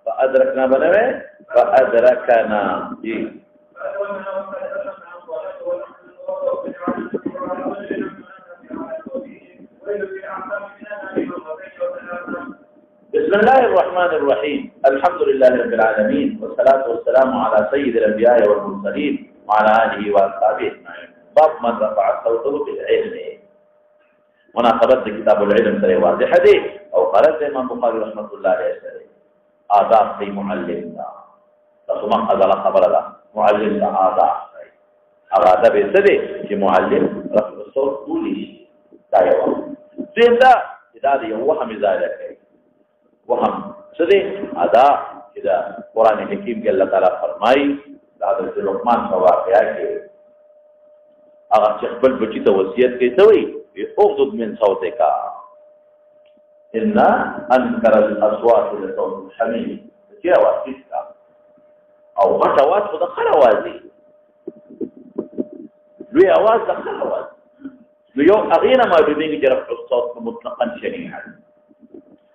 فأدركنا بنوي فأدركنا جي بسم الله الرحمن الرحيم الحمد لله رب العالمين والصلاة والسلام على سيد الأنبياء والمرسلين وعلى آله وأصحابه أجمعين. باب من رفع صوته بالعلم. مناسبة كتاب العلم سره واضح دي او قرأت امام بخاري رحمة الله عليه سره آداب في معلم دا رسوما قضل خبر دا معلم دا آداب آداب سره چې معلم رفع الصوت قولي دا يوم زين دا دا دي وهم زائده کوي وهم سره ادا كده قرآن حکیم کې الله تعالی فرمایي دا د لقمان په واقعیا کې هغه چې خپل بچی ته وصیت کوي ته وي اغضض من صوتك إن أنكر الأصوات لصوت الحميد كده واسكت أو غشوات ودخل وازي لوي أواز دخل وازي ليو أغينا ما بيبيني جرف الصوت مطلقا شنيعا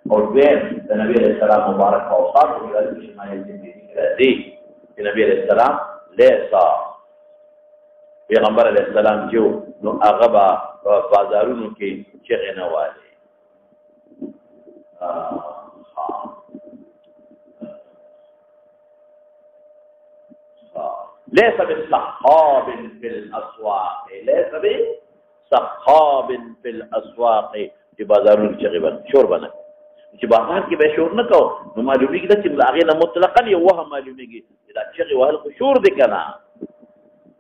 والبين النبي عليه السلام مبارك وأوصاته إلى البشماء الجنبي النبي عليه السلام ليس پیغمبر علیہ السلام جو نو اغبا بازارونو کې چغې نه والي ليس بالصخاب في الاسواق ليس بالصخاب في الاسواق چې بازارونو کې چغې ور شور بنه چې بازار کې به شور نه کو نو معلومیږي چې هغه نه مطلقاً یو وهم معلومیږي دا چغې وهل خو شور دي کنه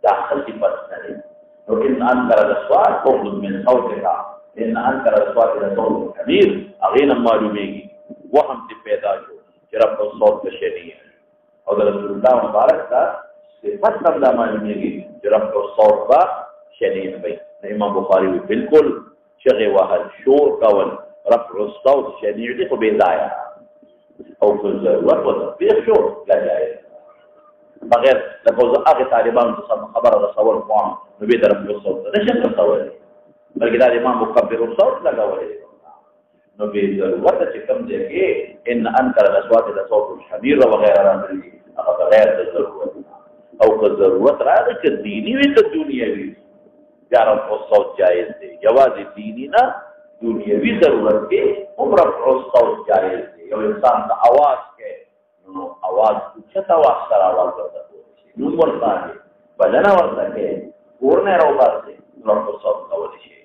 داخل في بدنه وإن أنكر الأصوات تخرج من صوتك إن أنكر الأصوات إلى صوت الحمير أغينا معلومي وهم تفيدا جو جرب الصوت الشديد أو رسول الله مبارك صفات لا معلومي جرب الصوت شديد بي الإمام بخاري بالكل شغي وهل شور كون رفع الصوت الشديد يخو بيزايا أو في الزروات وتطبيق شور لا جائز بغیر لکه هغه طالبانو ته خبره رسول قوم نو به درف الصوت نشه رسول بلکې دا امام مکبر الصوت لګولې نو به ضرورت چې کوم دی کې ان انکر الاصوات لصوت الحمير وغيرها راځي هغه غیر د ضرورت او که ضرورت راځي چې دینی وي که دنیوي یا رفع الصوت جائز دی جواز دینی نه دنیوي ضرورت کې هم رفع الصوت جائز دی یو انسان د आवाज کې نو आवाज چته واخره आवाज ورته نو ورته بلنه ورته کې ورنه راوځي نو صوت کول شي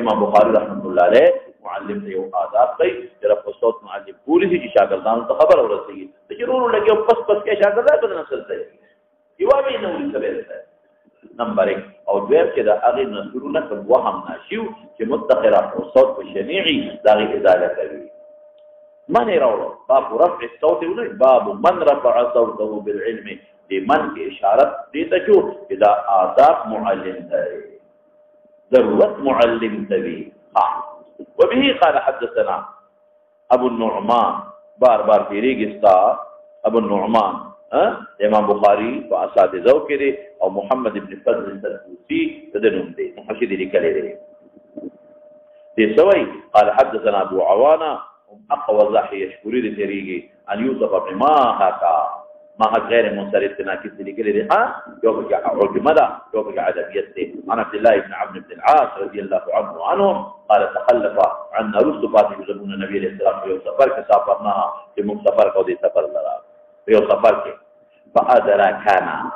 امام بخاری رحمۃ اللہ علیہ معلم ته یو آداب کوي چې رفع صوت معلم پوری شي شاګردانو ته خبر ورسېږي چې ضرور لګي پس کې شاګردان بدل نسل ته یو به نو لسبه نمبر 1 او دویم چې دا هغه نصرونه کوم وهم ناشیو چې متقرا صوت په شنیعي دغه ازاله کوي من يراوله باب رفع الصوت ولا باب من رفع صوته بالعلم لمن اشاره دي تشوف اذا آداب معلم ضرورت معلم تبي وبه قال حدثنا ابو النعمان بار في ريغستا ابو النعمان امام بخاري واساتذه كده او محمد بن فضل الدوسي تدنون دي محشد لكلي دي سوي قال حدثنا ابو عوانه اقوى زحي يشكري لتريغي ان يوسف بن ما غير منصرف تناكس لكلي يوم عجمدا يوم عدبيته عن عبد الله بن عمرو بن العاص رضي الله عنهم قال تخلف عنا رسل فاتح يزمون النبي عليه السلام في سفر كسافرنا في سفر قودي سفر لرا في سفر فأدركنا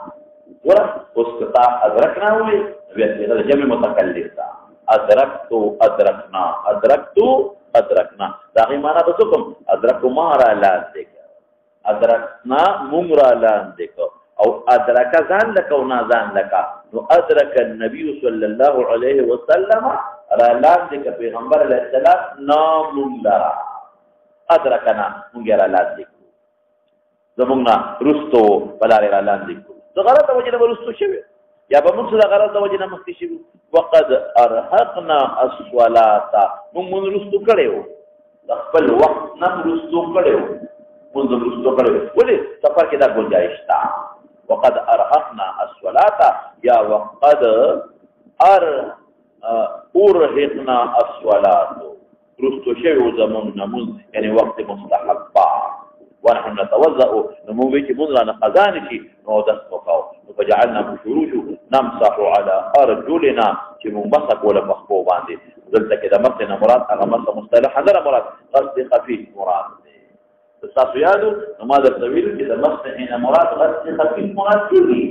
ولا اسقطا أدركنا ولي هذا جمع متكلم أدركنا داغي مانا بسكم أدركوا مارا لاندك أدركنا ممرا لاندك أو أدرك زان لك ونازان لك أدرك النبي صلى الله عليه وسلم را لاندك في غنبر الاسلام نامم لرا أدركنا مجرى لاندك زمونا رستو بلاري را لاندك غلط وجه رستو شوي یا به موږ د غرض د وجې نه مخکې شوي وقد ارهقنا الصلاة موږ مونځ رستو کړی وو د خپل وخت نه رستو کړی وو مونځ رستو کړی وو ولې سفر کې دا ګنجایش شته وقد ارهقنا الصلاة یا وقد ارهقنا الصلاة رستو شوی وو زمونږ نه مونځ یعنی وقت مستحبه ونحن نتوضأ نموذج چې مونږ رانه خزانه شي نو داس وکاو فجعلنا بشروج نمسح على ارجلنا چې مونږ مسح ولا مخبو باندې دلته کې د مسح مراد هغه مسح مصطلح نه مراد غسل خفيف مراد دی تاسو یادو نو ما درته ویل چې د مسح نه مراد غسل خفيف مراد دی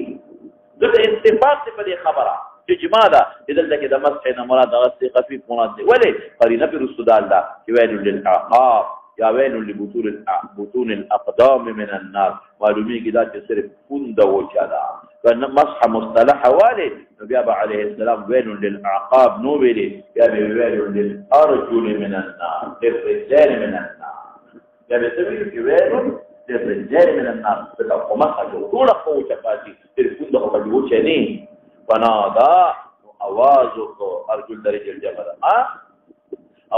دغه اتفاق په دې خبره چې جماعه دلته کې د مسح نه مراد غسل خفيف مراد دی ولې قرینه پر رسول الله چې ویل للعقاب یا ویل لبطون الاقدام من النار معلومی کی دا چې صرف پوند وچا دا کنه مسح مصطلح حواله نبی ابا علیه السلام ویل للعقاب نو ویل یا ویل للارجل من النار للرجال من النار یا بتویل چې ویل للرجال من النار په مسح ټول قوت پاتې صرف پوند هو وچا نه فنادا आवाज کو ارجل درجه جمع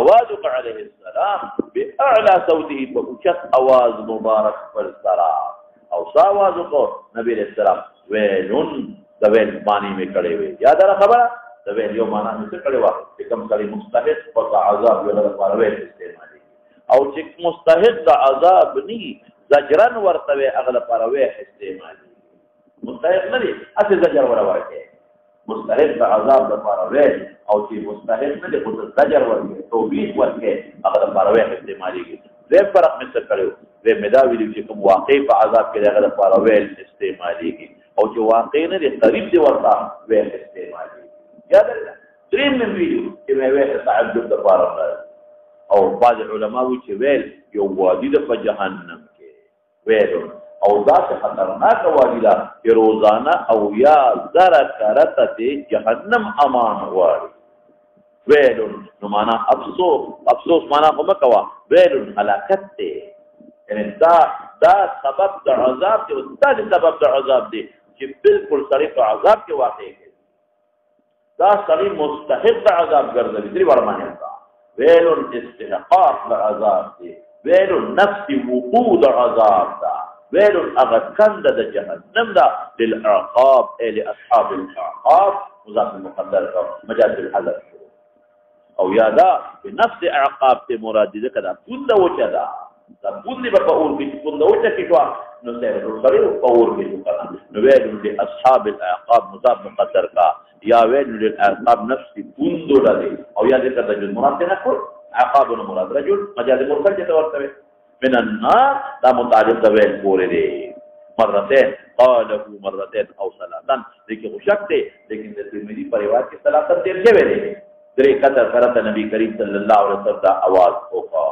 اوازك عليه السلام باعلى صوته فوجت اواز مبارك فالسرا او ساوازك نبی علیہ السلام ویلن دویل معنی میں کڑے ہوئے یاد ہے خبر دویل یو معنی میں کڑے ہوا کہ کم کلی مستحق و عذاب ولا فرویل استعمالی او چې مستحق د عذاب نی زجرن ورتوي اغلب فرویل استعمالی مستحق نه دي اته زجر ولا ورته مستحق د عذاب لپاره ویل او چې مستحق نه دی خو زجر ورکړي توبیخ ورکړي هغه لپاره ویل استعمالېږي دې فرق مې څه کړو دې مې دا ویلي چې کوم واقع په عذاب کې هغه لپاره ویل استعمالېږي او چې واقع نه دی قریب دی ورته ویل استعمالېږي یاد لرئ دریم مې ویلو چې مې ویل تعجب لپاره او بعض علما وایي چې ویل یو وادي د په جهنم کې ویل او ذات خطرناک وادي دا چې روزانه او یا زره کرته دې جهنم امان غواړي ویل نو معنا افسوس معنا کوم کوا ویل هلاکت دی یعنی دا سبب د عذاب دی او دا سبب د عذاب دی چې بالکل سړی په عذاب کې واقع دی دا سړی مستحق د عذاب ګرځي دې ورمانه ویل استحقاق د عذاب دی ویل نفس وقود عذاب دا ویل اغکند د جهنم دا للعقاب اي لاصحاب العقاب مضاف المقدر مجاز الحذف او یادا بنفس اعقاب ته مراد دي کدا پوند وچا دا پوند په اور کې پوند وچا کې شو نو سره سره په اور کې شو کنه نو ویل لاصحاب العقاب مضاف مقدر کا یا ویل للعقاب نفس پوند لدي او یاد کدا جو مراد نه کو عقاب مراد رجل مجاز مرسل ته ورته من النار دا متعلق دویل پورے دے مرتين قاله مرتين او ثلاثا لیکن شک دے لیکن ترمذی پر روایت کے ثلاثا دیر شوی دے درې قطر کرت نبی کریم صلی الله علیه وسلم دا आवाज وکا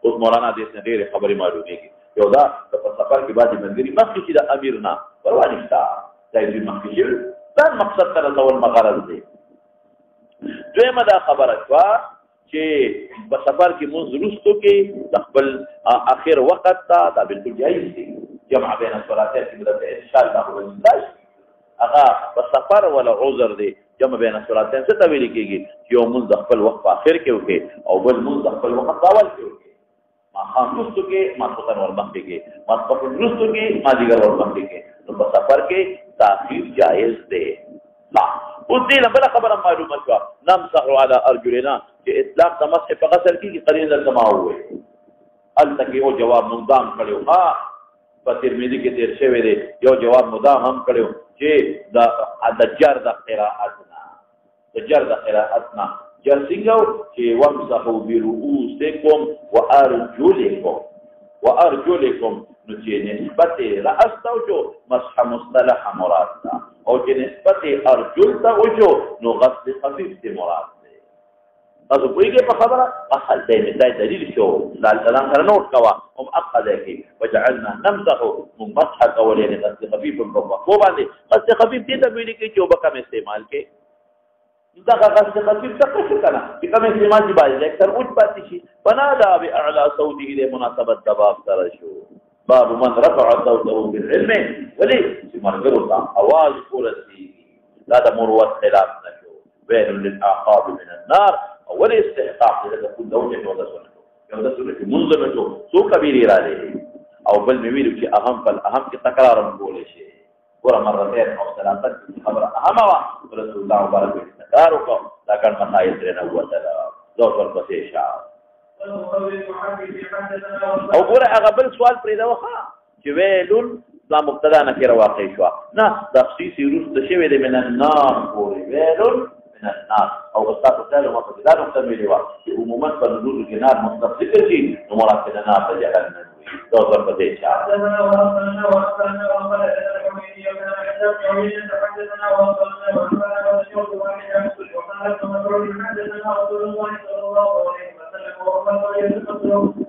اوس مولانا دې څنګه ډېر خبرې معلومیږي یو دا په سفر کې باندې منځري مخکې چې د امیرنا پروا نشته دا دې مخکې دا مقصد تر ډول مغرض دی دویمه دا خبره شوه چې په سفر کې مونږ رستو کې د خپل اخر وخت ته دا بالکل جایز دي جمع بین الصلاتین کې مدته ان شاء الله ولای هغه په سفر ولا عذر دی جمع بین الصلاتین څه ته ویل کېږي یو مونږ د خپل وخت په اخر کې وکړي او بل مونږ د خپل وخت اول کې وکړي ما خام رستو کې ما څنګه ورمخکې کې ما په رستو کې ما دیګر ورمخکې کې نو په سفر کې تاخير جایز دی لا اوس دې بل خبره معلومه شو نمسح على ارجلنا چې اطلاق د مسح په غسل کې قرینه سما وي التکی او جواب مقدام کړو ها په ترمذی کې تیر شوی دی یو جواب مقدام هم کړو چې د جر د قراءتنا جرسنګو چې ومسحوا برؤوسکم وارجلکم نو چې نسبت راس ته وجو مسح مصطلح مراد ده او چې نسبت ارجل ته وجو نو غسل خفیف دی مراد تاسو پوهیږئ په خبره اصل دې مثال دلیل شو دا سلام سره نوٹ کوا هم اقصد کې وجعلنا نمسح مسح قولين غسل خفيف په باندې غسل خفيف دې ته ویل کې چې وبکم استعمال کې دا غسل خفيف څه څه کنه چې کوم استعمال دی باندې اکثر اوچ پاتې شي فنادى باعلى صوته دې مناسبت دباب سره شو باب من رفع صوته بالعلم ولي چې مرګرو تا आवाज ورسي لا د مروت خلاف نشو ويل للعقاب من النار اول استحقاق لك كل دوجه ولا سنه یو د سنه منځ نشو سو کبیر را دي او بل مې ویلو چې اهم فل اهم کې تکرار کول شي ګوره مرتين او ثلاثه خبره اهم وا رسول الله مبارک تکرار وکړه دا کار مسائل درنه وته ذو ورپسې شاه او ګوره هغه بل سوال پرې دا وخا چې ویل دا مبتدا نکره واقع شو نه تخصیص روز د شوی د من النار پورې ویل من النار او استاد تعالی ما په دا نقطه ویلی و چې عموما په نزول کې نار مطلق ذکر شي نو مراد د نار په جهنم وي دا ورپسې شاه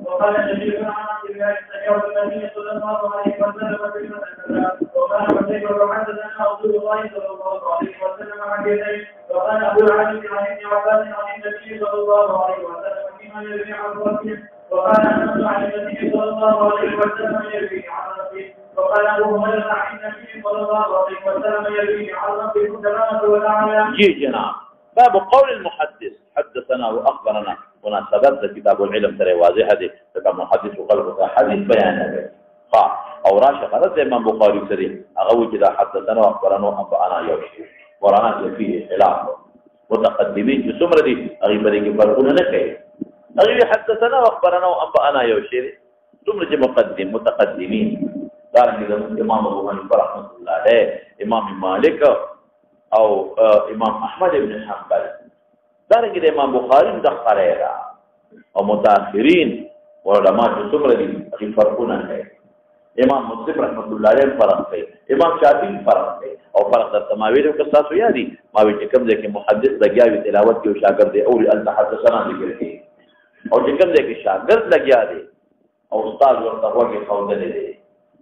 وقال النبي صلى الله عليه وسلم وقال حدثنا رسول الله صلى الله عليه وسلم حديثين وقال ابو العالي عن ابن عباس عن النبي صلى الله عليه وسلم فيما يروي عن ربه وقال انس عن النبي صلى الله عليه وسلم يروي عن ربه وقال ابو هريره عن النبي صلى الله عليه وسلم يروي عن ربه سبحانه وتعالى. جي جناب باب قول المحدث حدثنا واخبرنا مناسبات كتاب العلم ترى واضحه دي كما محدث وقلب حديث بيان او راشه غلط امام بخاري سري هغه كده حدثنا واخبرنا انبانا يوشي ورانا فيه خلاف متقدمين في سمره دي غيبه دي فرقونه نه کوي هغه حدثنا واخبرنا وانبانا يوشي سمره متقدمين دارنګه امام ابو حنیفه رحمه الله عليه امام مالك او امام احمد بن حنبل دارنګه امام بخاري د قريرا او متأخرين علماء څومره دي فرقونه کوي امام مسلم رحمه الله عليه فرق کوي امام شافعي فرق کوي او فرق د تماویل او تاسو یادي ما وی کوم ځکه محدث لګیاوي تلاوت کې او شاګرد دی او التحدثنا ذکر کوي او کوم ځکه شاګرد لګیا دی او استاد ورته وګي خوندل دي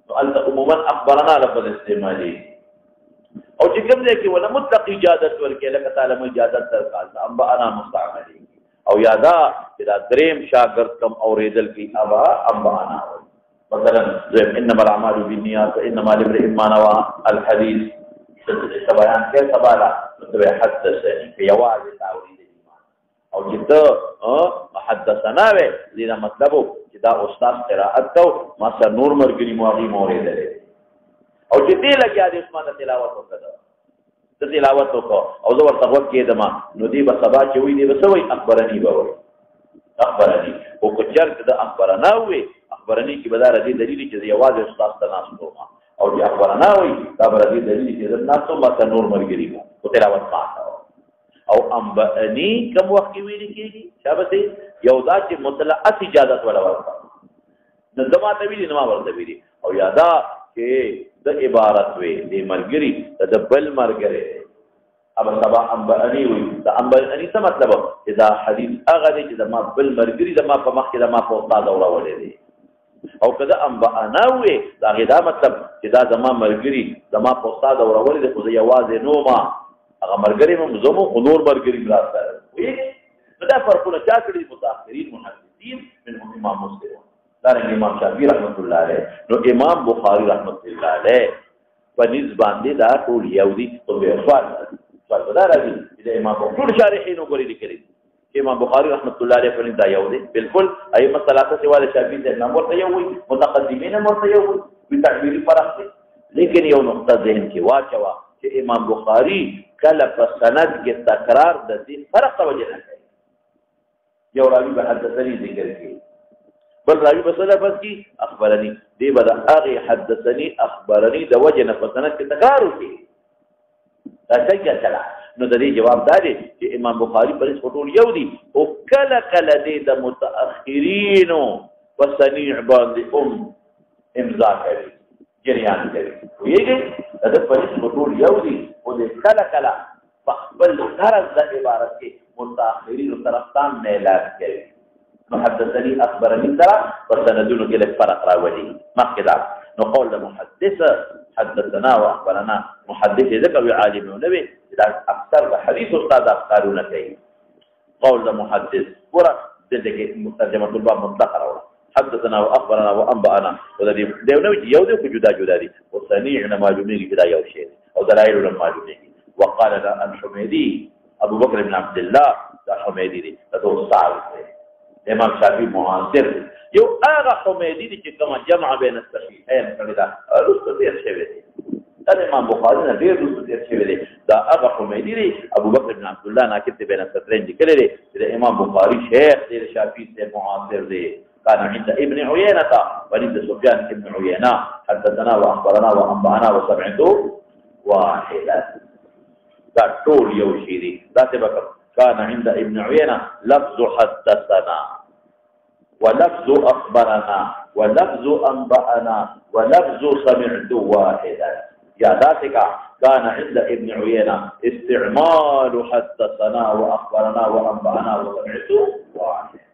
نو انت عموما اخبرنا لفظ استعمالي او چې کوم ځای کې ولا مطلق اجازت ورکړي لکه تعالی مو اجازت درکړه ام انا مستعملي او یادا چې دا دریم شاګرد کم اوریدل کی ابا ام انا مثلا انما الاعمال بالنیات وانما لامرئ ما نوى الحديث بیان کې سبالا مطلب حدثني في یواز تاویل ایمان او چې ته حدثنا وې دې مطلب چې دا استاد قرائت کو ما سره نور مرګري مواغي موریدل او چې دې لګیا دې اسمانه تلاوت وکړه د تلاوت وکړه او زه ورته وخت کېدم نو دې به سبا چې وي دې به سوي اخبرني به وي اخبرني او کو چرته د اخبرنا وي اخبرني کې به دا ردی دلیل چې یوازې استاد ته ناستو او چې اخبرنا وي دا به ردی دلیل چې ناستو ما ته نور مرګري او تلاوت ما او انبأني کوم وخت کې ویل کېږي شابه یو دا چې مطلقه اجازه ولا ورته د زما ته ویلي نو ما ورته ویلي او یادا چې د عبارت وي د مرګري د بل مرګري اب سبا انبأني وي د انبأني څه مطلب چې دا حدیث هغه دی چې د ما بل مرګري د ما په مخ کې د ما په استاد اورولې دي او کله انبأنا وي دا غدا مطلب چې دا زما مرګري د ما په استاد اورولې دي خو زه یوازې نو ما هغه مرګري مې زمو نور مرګري بلاته وي دا فرقونه چا کړی متأخرین محدثین منهم امام مسلم دارنګه امام شافعي رحمت الله علیه نو امام بخاری رحمت الله علیه په نسبت باندې دا ټول یو دي او به سوال دا راځي چې امام ټول شارحین وګوري لیکلي امام بخاری رحمت الله علیه په دا یو دي بالکل ائمه ثلاثه سوال شافعي د امام ورته یو وي متقدمین ورته یو وي په تعبیری فرق دي لیکن یو نقطه ذهن کې واچوا چې امام بخاری کله په سند کې تکرار د دې فرق توجه نه کوي یو راوی به حدثني ذکر کوي بل راوی بسله پس کی اخبرني دی بدا اغه حدثني اخبرني د وجه نه پسند کې تکرار وکي دا څنګه چلا نو د دې جواب دی چې امام بخاری پر ټول یو دی او کله کله د متأخرین وسنیع باندې امضا کوي جریان کوي ویږي دا پر ټول یو دی او د کله کله خپل طرز د عبارت کې متأخرین طرفدان نه اعلان کوي محدثني اخبرني ترى وسندونه کې له فرق راوړي مخکې نو قول المحدث حدثنا واخبرنا محدث ذکر عالم نبي دا اکثر د حدیث استاد افکارونه کوي قول المحدث ورا دغه مترجمه الباب مطلق راوړه حدثنا واخبرنا وانبانا ودي دیو نو یو دی جدا جدا دي او سنیعنا معلومیږي دا یو شی او دلایل معلومیږي وقال الحميدي ابو بكر بن عبد الله دا حميدي دي دا استاد دی امام شافعي معاصر دی یو هغه حميدي دي چې کوم جمع بین الصحيحين کړی دا رسول دې شوی دی دا امام بخاري نه ډیر رسول دې شوی دی دا هغه حميدي دي ابو بکر بن عبد الله ناکته بین السطرين دي کړی دی چې امام بخاري شیخ دی شافعي سے معاصر دی كان عند ابن عيينة وعند سفيان ابن عيينة حدثنا واخبرنا وانبانا وسمعت واحدا دا ټول یو شی دی دا څه وکړ كان عند ابن عيينة لفظ حدثنا ولفظ اخبرنا ولفظ انبانا ولفظ سمعت واحدا يا ذاتك كان عند ابن عيينة استعمال حدثنا واخبرنا وانبانا وسمعت واحدا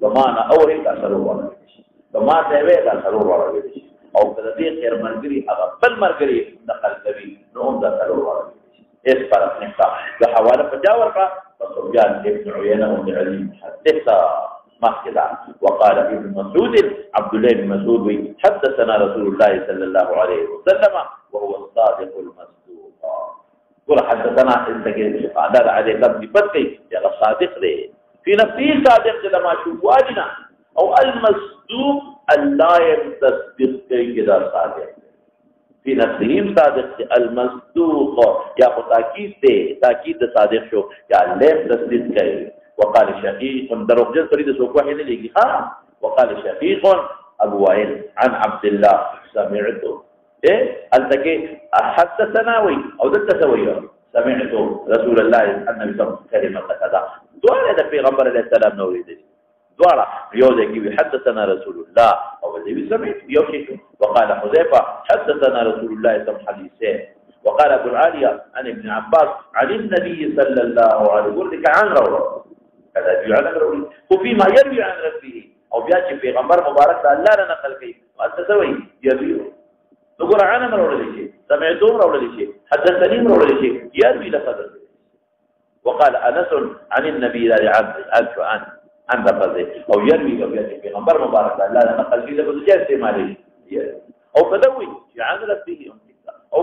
بمعنى اوري کا سرور ورغلی بمعنى وی کا سرور ورغلی او کله دې خیر مرګري هغه بل مرګري نقل کوي نو هم دا سرور ورغلی اس پر نقطه د حواله پجاور کا سفيان ابن عيينة بن علي حدث مخدا وقال ابن مسعود عبد الله بن مسعود حدثنا رسول الله صلى الله عليه وسلم وهو الصادق المصدوق قل حدثنا انت كده قاعده عليه لفظ بكي يا صادق ليه في نفسه صادق لما شوالنا او المصدوق لا يتصدق كده صادق في نفسه صادق المصدوق يا تاكيد صادق شو يا لا تصدق كده وقال شقيق دروغجن فريد سو کوه نه لګي ها وقال شقيق ابو وائل عن عبد الله سمعت التكي حدثنا وي او تسوي سمعت رسول الله النبي صلى الله عليه وسلم كلمه كذا دوله د پیغمبر علیه السلام نو ویل دوله یو ځکه حدثنا رسول الله او دې سمعت یو شي وقال حذيفه حدثنا رسول الله صلى الله عليه وسلم وقال ابو العاليه عن ابن عباس عن النبي صلى الله عليه وسلم عن رواه كذا يعلم رسول وفيما يروي عن ربه او بیا چې پیغمبر مبارک الله نه نقل کوي وانت سوي يروي وګور انا مرول شي سمعتم مرول شي حدثني مرول شي يروي لفظ وقال انس عن النبي عن لفظه او يروي بیا چې پیغمبر مبارک الله نه نقل کوي لفظ جاء استعمالي او فدوي عن ربه او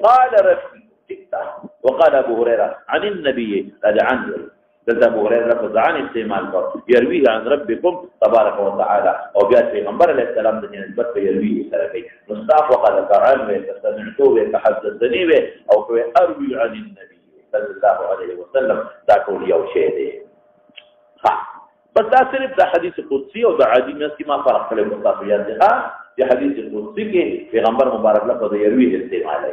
قال ربي وقال ابو هريره عن النبي عن ابو هريره لفظ عن استعمال يرويه عن ربكم تبارك وتعالى او بیا پیغمبر علیه السلام د نسبت يرويه سره کوي مصطفى وقال قران وتسمعته وتحدثني او اروي عن النبي صلى الله عليه وسلم دا ټول یو شی دی ها بس دا صرف د حدیث قدسی او د عادي مس کی ما فرق کړي مصطفى یاد دی ها د حدیث قدسی کې پیغمبر مبارک لفظ يرويه استعمال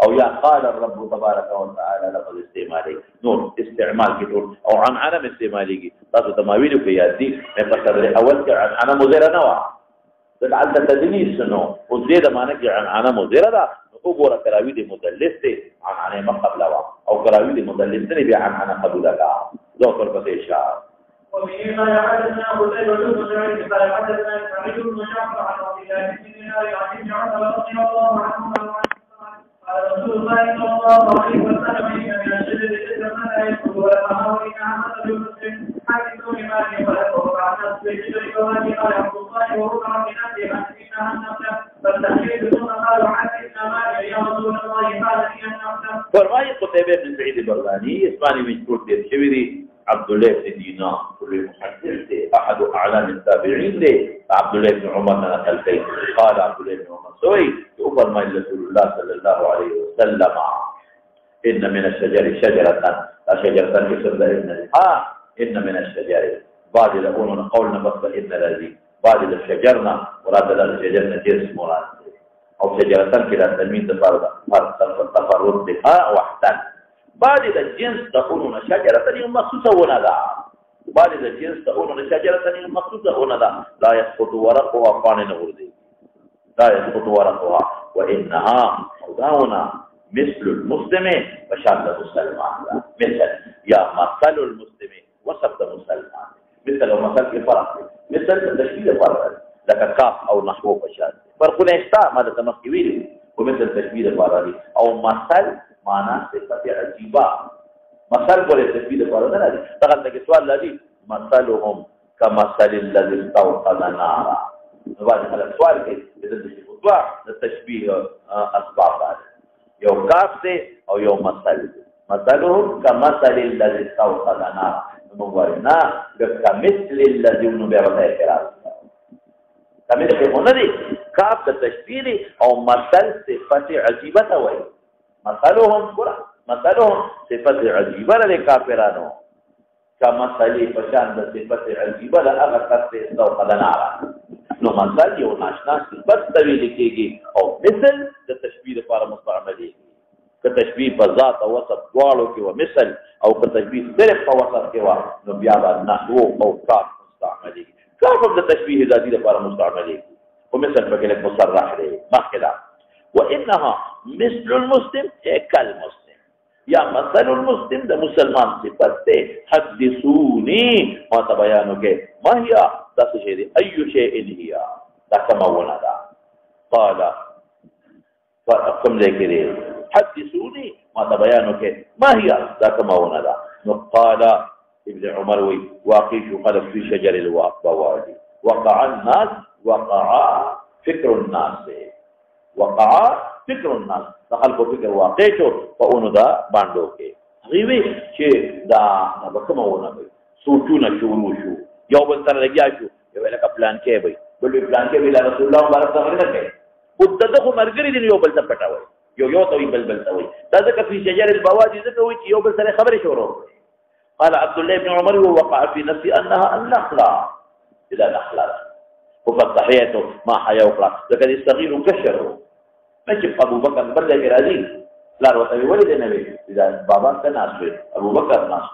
او يا قال الرب تبارك وتعالى لفظ استعمالي نور استعمال کی ټول او عن علم استعمالي کی تاسو تماویل کې یاد دي په فکر اول کې عن انا مزره نه وا د عدد تدلیس نو او زید معنی کې عن انا مزره دا او ګوره کراوی دي مدلس دي عن انا ما قبل وا او کراوی دي مدلس دي بیا عن انا قبل لا ذو پر پته اشاره ومما يعلمنا قتيبة بن سعيد قال حدثنا سعيد بن جعفر عن عبد الله بن دينار عن ابن عمر رضي الله عنهما قال رسول الله صلى الله عليه وسلم ان من الشجر اذا ما لا يدخل ولا طهاره ان عمل المسلم حدثوا بما يخلقه بعد نفس الشجر فواتي قال عبد الله وربع من نفسه حسبنا النفس فالتحرير ثم قالوا حسبنا ما يا رسول الله قال هي النفس فرمای قتيبة بن سعيد البغدادي اسماني مشهور دي شويري عبد الله بن دينار كل محدث دي احد اعلام التابعين دي عبد الله بن عمر نقل كيف قال عبد الله بن عمر سوي فرمى رسول الله صلى الله عليه وسلم ان من الشجر شجره لا شجره يسمى ان من الشجر بعد يقولون قولنا بس ان الذي بعد الشجرنا مراد الشجرنا جنس مراد او شجره كده تلميذ فرد تفرد بها وحدا بعد الجنس تقولون شجره مخصوصه ونذا بعد الجنس تقولون شجره مخصوصه ونذا لا يسقط ورقها فان غردي لا يسقط ورقها وانها موضعنا مثل المسلم وشرط المسلمان مثل يا مثل المسلم وصف المسلمان مثل ومثل في فرق مثل تشبيه فرق لك كاف او نحو فشاد فرق نشتا ماذا تمكيوي ومثل تشبيه فرق او مثل معنا صفه عجيبه مثل بوله تشبيه فرق نه دي دغه سوال لدي مثلهم كمثل الذي استوقد نارا بعد هذا السؤال كده د تشبيه اسباب یو کاف دی او یو مثل دی مثلهم کمثل الذي استوقد نارا موږ وایو نه کمثل الذي نو بیا ورته اعتراض کمثل هو نه دی کاف د تشبیه دی او مثل صفت عجیبه ته وایي مثلهم ګوره مثلهم صفت عجیبه لري کافرانو کمثل پشان د صفت عجیبه ده هغه کس استوقد نارا نو مثل یو ناشنا صفت ته ویل کېږي او مثل د تشبیه لپاره مستعملېږي که تشبیه په ذات او وصف دواړو کې و مثل او که تشبیه صرف په وصف کې و نو بیا به نحو او کاف مستعملېږي کاف هم د تشبیه ذاتي لپاره مستعملېږي او مثل پکې لږ مصرح دی مخکې ده وانها مثل المسلم کالمسلم یا مثل المسلم د مسلمان صفت دی حدثوني ما ته بیان وکړي ما هي دا څه شی دی اي شيء هي دا کومه ده قال کوم ځای کې دی حدثوني ما ته بیان وکړي ما هي دا کومه ده نو قال ابن عمر وی واقع شو خلف في شجر البوادي وقع الناس وقع فكر الناس وقع فكر الناس دخل کو فکر واقع شو په اونو دا باندې کې غوي چې دا نه کومه وي سوچونه شروع شو یو بل سره لګیا شو یو لکه پلان کې وي بل پلان کې ویل رسول الله مبارک صلی الله علیه وسلم او دغه مرګري دی یو بل څه پټاوي یو ته بل بل ته وي دا ځکه په شجر البوادي ځکه وي چې یو بل سره خبرې شروع قال عبد الله بن عمر ووقع في نفسي انها النخله اذا نخله وفتحيته ما حيا وقرا لكن الصغير كشره نجيب ابو بكر بل راضي لا وتوي ولد النبي اذا بابا كان ناس ابو بكر ناس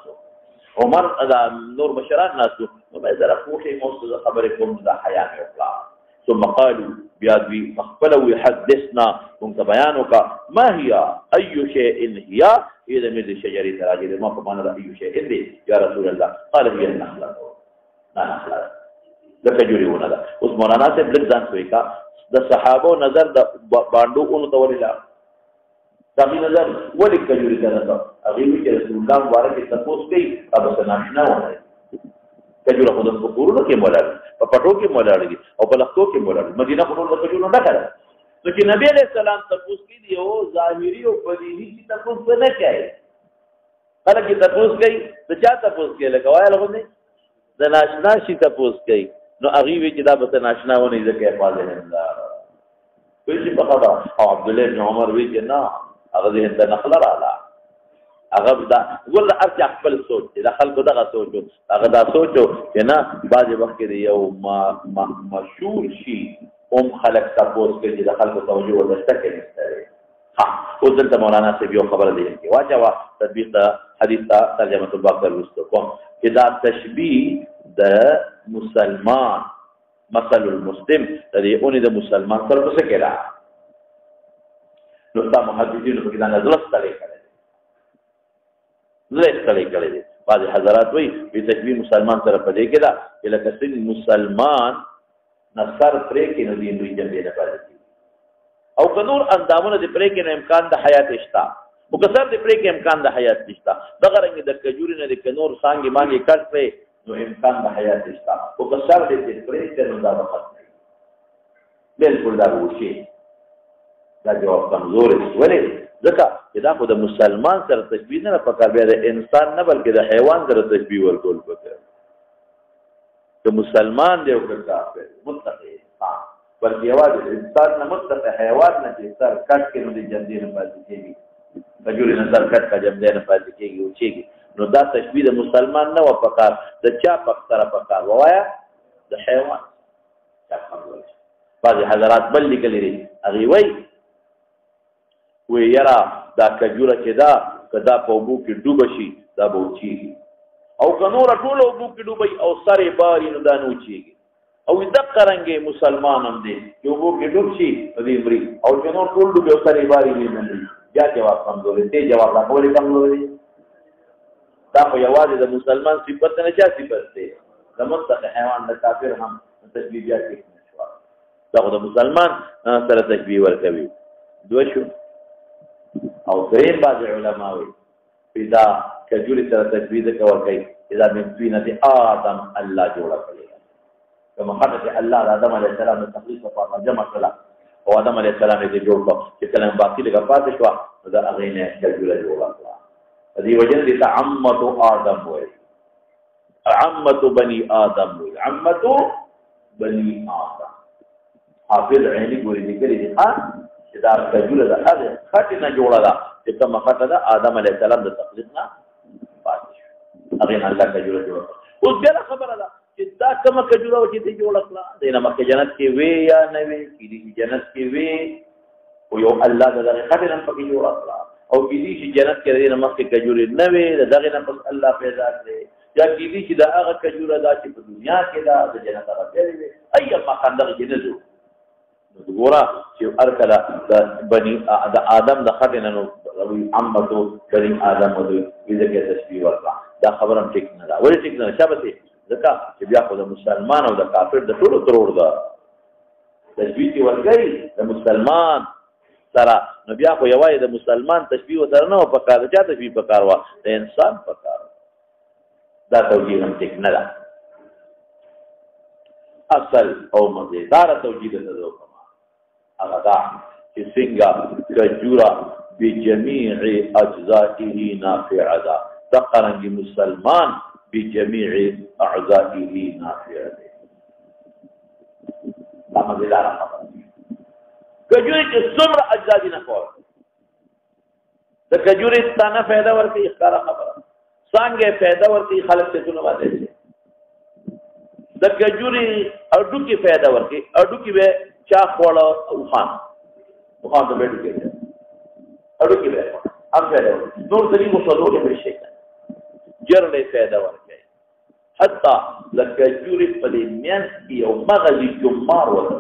عمر اذا نور بشرات ناس وما اذا فوحي موصل خبركم ذا حيا وقرا ثم قالوا بيادوي فقبلوا يحدثنا كنت بيانك ما هي اي شيء هي اذا من الشجر تراجل ما كمان اي شيء دي يا رسول الله قال هي النخله لا نخله لکه جوړونه ده اوس مولانا صاحب لږ ځان سوي کا د صحابه نظر د باندو اون ته ولله دغه نظر ولې کجوري ده هغه چې رسول الله مبارک تاسو کوي ابو سناشنا وایي کجوره خود په کورونو کې مولا په پټو کې مولا لري او په لختو کې مولا مدینه په ټول کجورو نه کړه نو چې نبی عليه السلام تاسو کوي دی او ظاهري او بدیهي چې تاسو نه کوي خلک تاسو کوي د چا تاسو کوي لګوای لغونه د ناشنا شي تاسو کوي نو هغه چې دا به ناشنا ونه ځکه حفاظت الله وی چې په خبره او عبد الله بن عمر وی چې نه هغه دې ته نخله رااله هغه دا ول ارجع خپل سوچ دا خلکو دغه سوچ هغه دا سوچو چې نه بعضې وخت کې یو مشهور شي هم خلک تاسو کې چې د خلکو توجه ورته کوي ها اوس دلته مولانا صاحب یو خبره دی چې واچوا تطبیق د حدیث ته ترجمه الباقر وستو کوم چې دا تشبیه د مسلمان مثل المسلم د اونې د مسلمان سره څه کړه نو تاسو محدثین په کې دا نظر ستړي کړي بعض حضرات وایي په تشبیه مسلمان سره پدې کې دا چې لکه څنګه مسلمان نصر پرې کې نو دې دوی جنبې نه پاتې او کنور اندامونه د پرې کې امکان د حیات شتا او کثر د پرې کې امکان د حیات نشتا دغه رنګ د کجوري نه د کنور څنګه مانګي کټ پرې نو امکان د حیات نشتا او کثر د پرې کې نو دا وخت بالکل دا وشي دا جواب کمزور دی ولې ځکه چې دا خو د مسلمان سره تشبیه نه پکار بیا د انسان نه بلکې د حیوان سره تشبیه ورکول پکار د مسلمان دی او کافر متقی بلکې یوازې انسان نه متقی حیوان نه چې سر کټ کې نو د جندې نه پاتې کېږي کجوري نه سر کټ کا جندې نه پاتې کېږي او چېږي نو دا تشبیه د مسلمان نه و پکار د چا سره پکار ووایا د حیوان چا خبره بعضې حضرات بل لیکلي دي هغې وایي وی یرا دا کجوره چې دا که دا په اوبو کې ډوبه شي دا به وچېږي او که نوره ټوله اوبو کې ډوبئ او سر یې باري نو دا نه وچېږي او دقه رنګې مسلمان هم دی چې اوبو کې ډوب شي نو دی مري او چې نور ټول ډوبي او سر یې باري دی نه مري بیا جواب کمزور دی جواب راکول کمزور دی دا خو یوازې د مسلمان صفت نه چا صفت دی د متقی حیوان د کافر هم تشبیه بیا کې نشوه دا خو د مسلمان سره تشبیه ورکوي دوه شو او دریم بعض علما وي پیدا کجوري سره تشبیه ځکه ورکوي اذا من طینة آدم الله جوړه کړې کوم حضرت الله د آدم علیه السلام د تخلیق لپاره جمع کړه او آدم علیه السلام یې جوړ کړ چې کله باقي لږه پاتې شوه نو د هغې نه کجوره جوړه کړه په دې وجه دې ته عمة آدم وایي عمة بني آدم وایي عمة بني آدم حافظ عیني ګورې لیکلي دي چې دا کجوره د هغې خټې نه جوړه ده چې کومه خټه ده آدم علیه السلام د تخلیق نه پاتې شو هغې نه الله کجوره جوړه کړه اوس بیا خبره ده چې دا کومه کجوره وه چې دې جوړه کړه دې نه مخکې جنت کې وې یا نه وې کېدای شي جنت کې وې خو یو الله د دغې خټې نه پکې جوړه کړه او کېدای شي جنت کې د دې نه مخکې کجورې نه وې د دغې نه پس الله پیدا کړې یا کېدای شي د هغه کجوره ده چې په دنیا کې ده د جنت هغه پیلې وې ایم مکان دغه کې نه ځو نو ګوره چې هر کله د آدم د خټې نه نو عمتو بني آدم ودوی ځکه تشبیه ورکړه دا خبره هم ټیک نه ده ولې ټیک نه ده چا پسې ځکه چې بیا خو د مسلمان او د کافر د ټولو ترور ده تشبیه چې ورکوي د مسلمان سره نو بیا خو یوازې د مسلمان تشبیه ورسره نه وه پکار د چا تشبیه پکار وه د انسان پکار دا توجیه هم ټیک نه ده اصل او مزیداره توجیه ده وکړه هغه دا چې څنګه کجوره بجميع اجزائه نافعه ده دقرنګ مسلمان بجميع اعضائه نافعه ده دا مزیدار خبره کجوري چې څومره اجزا دي نه کوي د کجوري ستانه फायदा ورکړي ښکارا خبره څنګه फायदा ورکړي خلک څه څونه واده شي د کجوري اډو کې फायदा ورکړي اډو کې به چا خوړه او خان ته بیٹھ کې اډو کې به هم फायदा نور ځلې مو څلور به شي جرله फायदा ورکړي حتی د کجوري په دې میانس کې یو مغزي جمار وته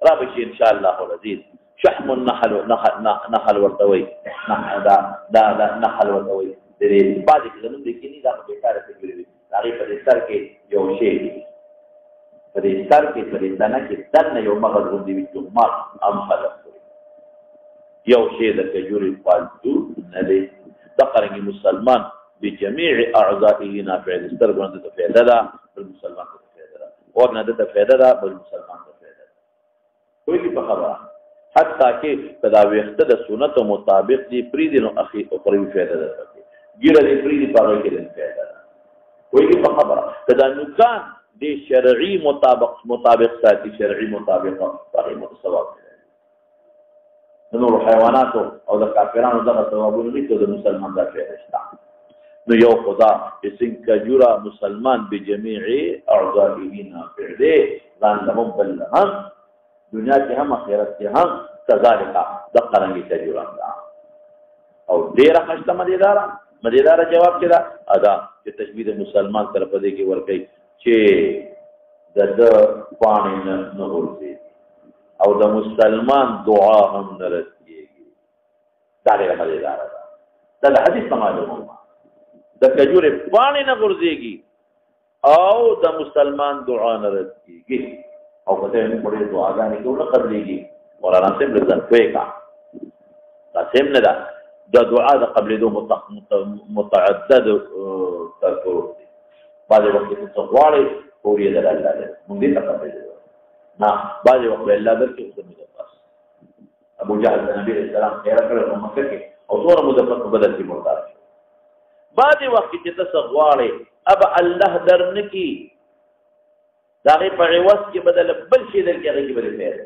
را بشي ان شاء الله العزيز شحم النحل نحل ورتوي دا نحل ورتوي دې بعد کې زموږ د کینی دا په کار کې جوړوي هغه په دې سر کې یو شی په دې سر کې په دې دانه کې دنه یو مغز غوندي وي جمار ام خلق یو شی د کجوري فالتو نه دی دقرنګ مسلمان بجميع اعضائه نافع استرغند ته فائدہ ده بل مسلمان ته فائدہ ده اور نه ته فائدہ ده بل مسلمان ته فائدہ ده کوئی په خبره حتی کې تداویخته د سنت مطابق دی پریدي نو اخی او پرې فائدہ ده ګیره دی پریدي پاره کې ده فائدہ ده کوئی په خبره کدا نقصان دی شرعي مطابق ساتي شرعي مطابق هغه متصواب نور حیوانات او د کافرانو دغه ثوابونه نشته د مسلمان د فائدہ شته نو یو خدا اسن کجورا مسلمان بجميع اعضائه نافع دے ځان لهم بل هم دنیا کې هم آخرت کې هم كذلك دقرنګي کجورا او ډیر خشته مدیدار جواب کړه ادا چې تشبیه مسلمان سره په دې کې ورکړي چې د پانی نه ورسي او د مسلمان دعا هم نه رسېږي دا ډېر مدیدار ده د حدیث معلومه د کجورې پانی نه غورځېږي او د مسلمان دعا نه رسېږي او په دې موږ ډېرې دعاګانې کوو نه قبلېږي مولانا صاحب له ځان پوهې کا دا سیم نه ده د دعا د قبلېدو متعدد ترکور دي بعضې وخت کې څه غواړئ پور یې در الله دی موږ دې ته قبلېدو نه بعضې وخت به الله درکړي اوس مې بس ابو جهل د نبي علیه السلام خیره کړې په مکه کې او څومره موده په بدل کې مردار شو بعضې وخت چې ته څه غواړې اب الله درنکي د هغې په عوض کې بدل بل شي درکړي هغې کې به دې خیر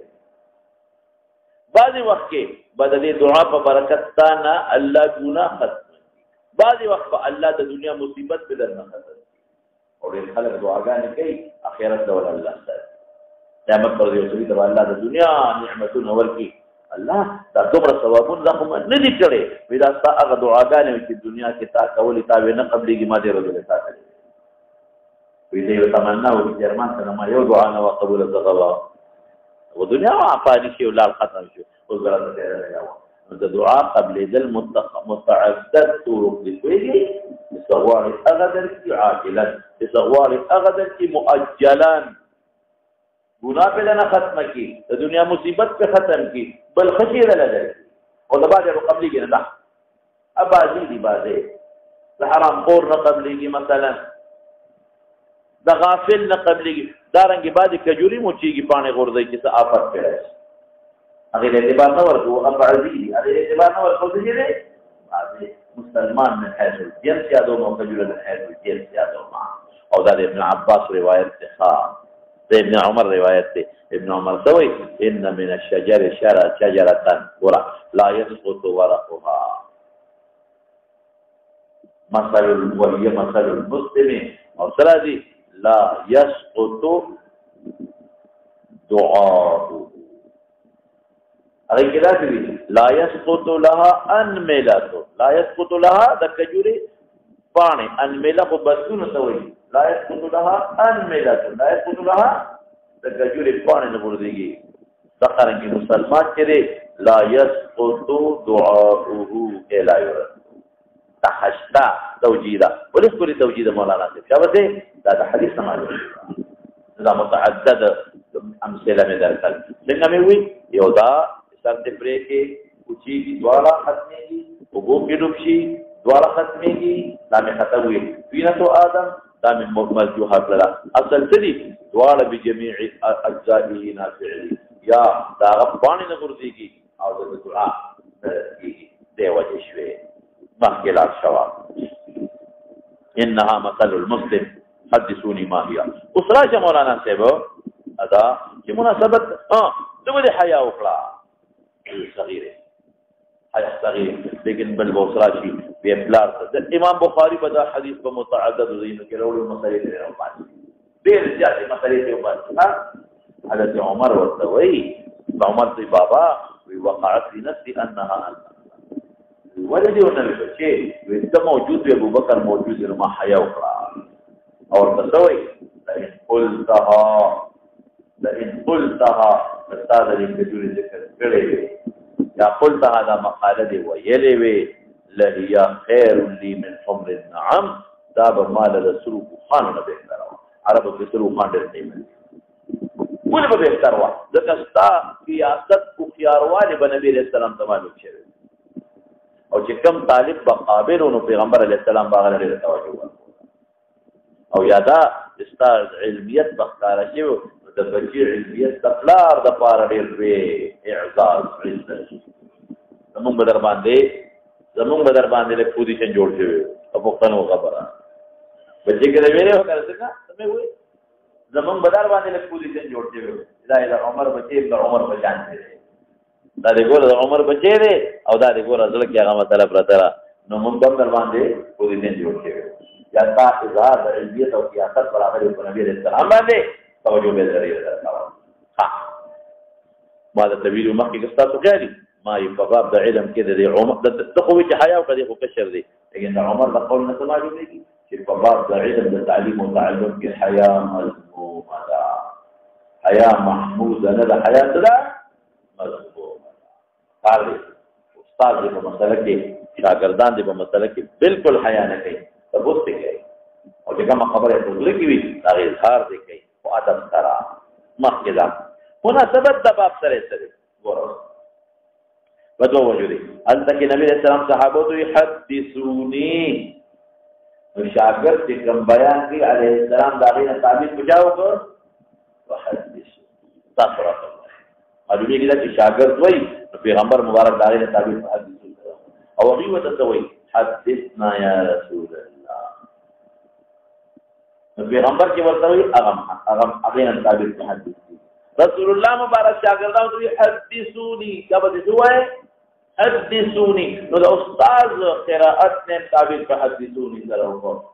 بعضې وخت کې به د دې دعا په برکت تا نه الله ګناه ختم کړي بعضې وخت به الله د دنیا مصیبت به در نه ختم کړي او ډېر خلک دعاګانې کوي اخرت ډول الله سره قیامت پر یو سړي ته به الله د دنیا نعمتونه ورکړي الله دا دومره ثوابونه دا خو ما نه دي کړی وایي دا ستا هغه دعاګانې وي چې دنیا کې تا کولې تا به نه قبلېږي ما دې ورځلې تا کړې وایي زه یو تمنا وکړي چې ارمان سره ما یو دعا نه وه قبوله زغه وه و دنیا عفاني شي ولار ختم شو اوس به راته تېره لګوه نو د دعا قبلېدل متعدد طرق دي پوهېږي چې څه غواړې هغه درکړي عاجلا چې څه غواړې هغه درکړي مؤجلا ګناه پې نه ختمه کړي د دنیا مصیبت پې ختم کړي بل ښه شی دله درکړي او د بعضې به قبلېږي نه ده بعضې دي بعضې د حرام خور نه قبلېږي مثلا د غافل نه قبلېږي دارنګې بعضې کجوري موچېږي پاڼې غورځوي چې څه آفت پې راشي هغه اعتبار نه ورکو اربع دي هغه اعتبار نه ورکو چې دې مسلمان من حيث الجنس یادو موجود من حيث الجنس یادو او دا ابن عباس روایت ده ابن عمر روایت ده ابن عمر سوي ان من الشجر شجره ورع لا يسقط ورقها مثل الولي مثل المسلم او سلادي لا يسقط دعاء هغه کدا دي لا يسقط لها انملات لا يسقط لها د کجوري پانی انملا کو بسونه سوي لا يسقط لها انملات لا يسقط لها د کجوري پانی نه ورځيږي څنګه مسلمان کړي لا يسقط دعاؤه الا يرد تحشتا توجيدا وليس كل توجيد مولانا شابه دا حديث معلوم دا متعدد امثله من ذلك څنګه مې وی یو دا سرته پرې کې کوچی کی دواړه ختميږي او وګ کې ډوبشي دواړه ختميږي دا مې ختم وی وینته آدم دا مې مکمل جو حق لرا اصل دې دواړه بجميع اجزائه نافعي یا دا باندې نه ورځيږي او د دعا دی وجه شوي مخکلا شوا انها مثل المسلم حدثوني ما هي اسراج مولانا صاحب ادا کی مناسبت دغه حیا وکړه صغیره حیا صغیره لیکن بل بوسراشي په بلار د امام بخاری په دا حدیث په متعدد زینو کې وروړي مسلې لري او باندې ډېر ځاتې مسلې په باندې حضرت عمر ورته وی عمر دی بابا وی وقعت في نفسي انها ولدي ونبي بچي وانت موجود يا ابو بکر موجود ما حیا وکړه او تسوي لئن قلتها استاد دې کجوري ذکر کړي یا قلتها دا مقاله دی ویلې وی لهي خير لي من حمر النعم دا به مال رسول خان نه بهتر عربو کې رسول خان دې نه ولې به بهتر و ځکه ستا سیاست او خيارواله بنبي رسول الله تمام شوی او چې کوم طالب بقابل نو پیغمبر علی السلام باغ لري توجه او یادا استاد علمیت بختار شي د بچی علمیت تقلار د پاره ډیر وی اعزاز عزت زمون بدر باندې له پوزیشن جوړ شوی او پښتنو خبره بچی کې ویلې وکړه څنګه سمې وې زمون بدر باندې له پوزیشن جوړ شوی دا عمر بچی د عمر بچان دی دا د ګور د عمر بچی دی او دا د ګور ازل کې هغه مطلب راته نو موږ هم در باندې پوزیشن جوړ شوی یا تا اظهار د علمیت او سیاست برابر په نبی رسول الله باندې توجه به لري ها ما د طویل مخکې کستاسو غالي ما یو باب د علم کې د عمر د تخوي چې حیا او کدي خو کشر دی لیکن عمر د قول نه سماجو دی چې په باب د علم د تعلیم او تعلم کې حیا مذمومه ده حیا محموده نه ده حیا ده مذمومه قال استاد دې په مسله کې شاګردان دې په مسله کې بالکل حیا نه کوي تبوت کوي او چې کوم خبره ټول کې وي دا اظهار دې کوي او ادب سره مخکې مناسبت د باب سره ګورو بدو وجودي انت کې نبی رسول الله صحابه ته يحدثوني شاګرد چې کوم بیان کوي عليه السلام دا غي تعبیر بجاو کو وحدث تاسو راته معلومه کیږي چې شاګرد وای پیغمبر مبارک دا غي تعبیر حدیث او هغه وته وای حدثنا یا رسول الله پیغمبر کې ورته وای هغه تعبیر حدیث رسول الله مبارک شاګردانو ته حدثوني کله دې وای حدثوني نو د استاد قرائت نه تعبیر په حدثوني سره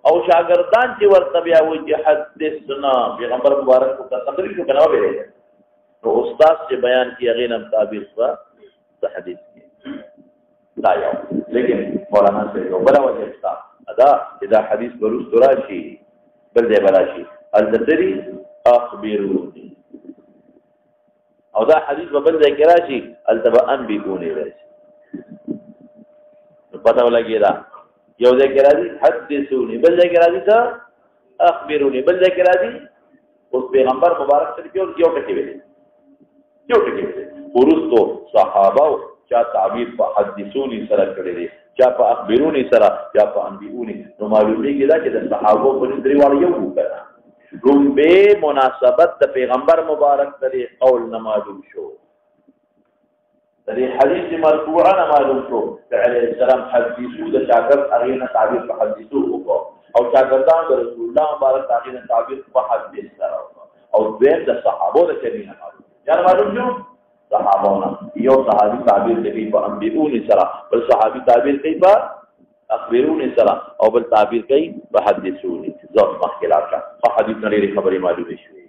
او شاګردان چې ورته بیا وایي چې حدثنا پیغمبر مبارک کو تقریر کو کناوه ویل نو استاد چې بیان کی غینم تعبیر په حدیث کې لا یو لیکن مولانا سے یو بل وجه استا ادا اذا حدیث ورست راشي بل دې براشي الذری اخبروني او دا حدیث په بل ځای کې راشي التبا انبئوني راشي پتہ ولګی دا یو ځای کې راځي حدثوني بل ځای کې راځي تا اخبروني بل ځای کې راځي اوس پیغمبر مبارک سره یو ټکی ویل ورستو صحابه چا تعبیر په حدثوني سره کړی دي چا په اخبروني سره چا په انبئوني نو معلومیږي دا چې د صحابه په نظر وړ یو وکړه رومبه مناسبت د پیغمبر مبارک سره قول نه معلوم شو دې حدیث مرفوعا معلوم شو علیه السلام حدیثو د شاګرد اغینه تعبیر په حدیثو وکړو او شاګردان د رسول الله مبارک اغینه تعبیر په حدیث سره او دویم د صحابو د کبینه معلوم شو صحابونه یو صحابي تعبیر کوي په انبئونی سره بل صحابي تعبیر کوي په اخبرونی سره او بل تعبیر کوي په حدیثونی ځو مخکلات په حدیث لري خبري معلومه شوې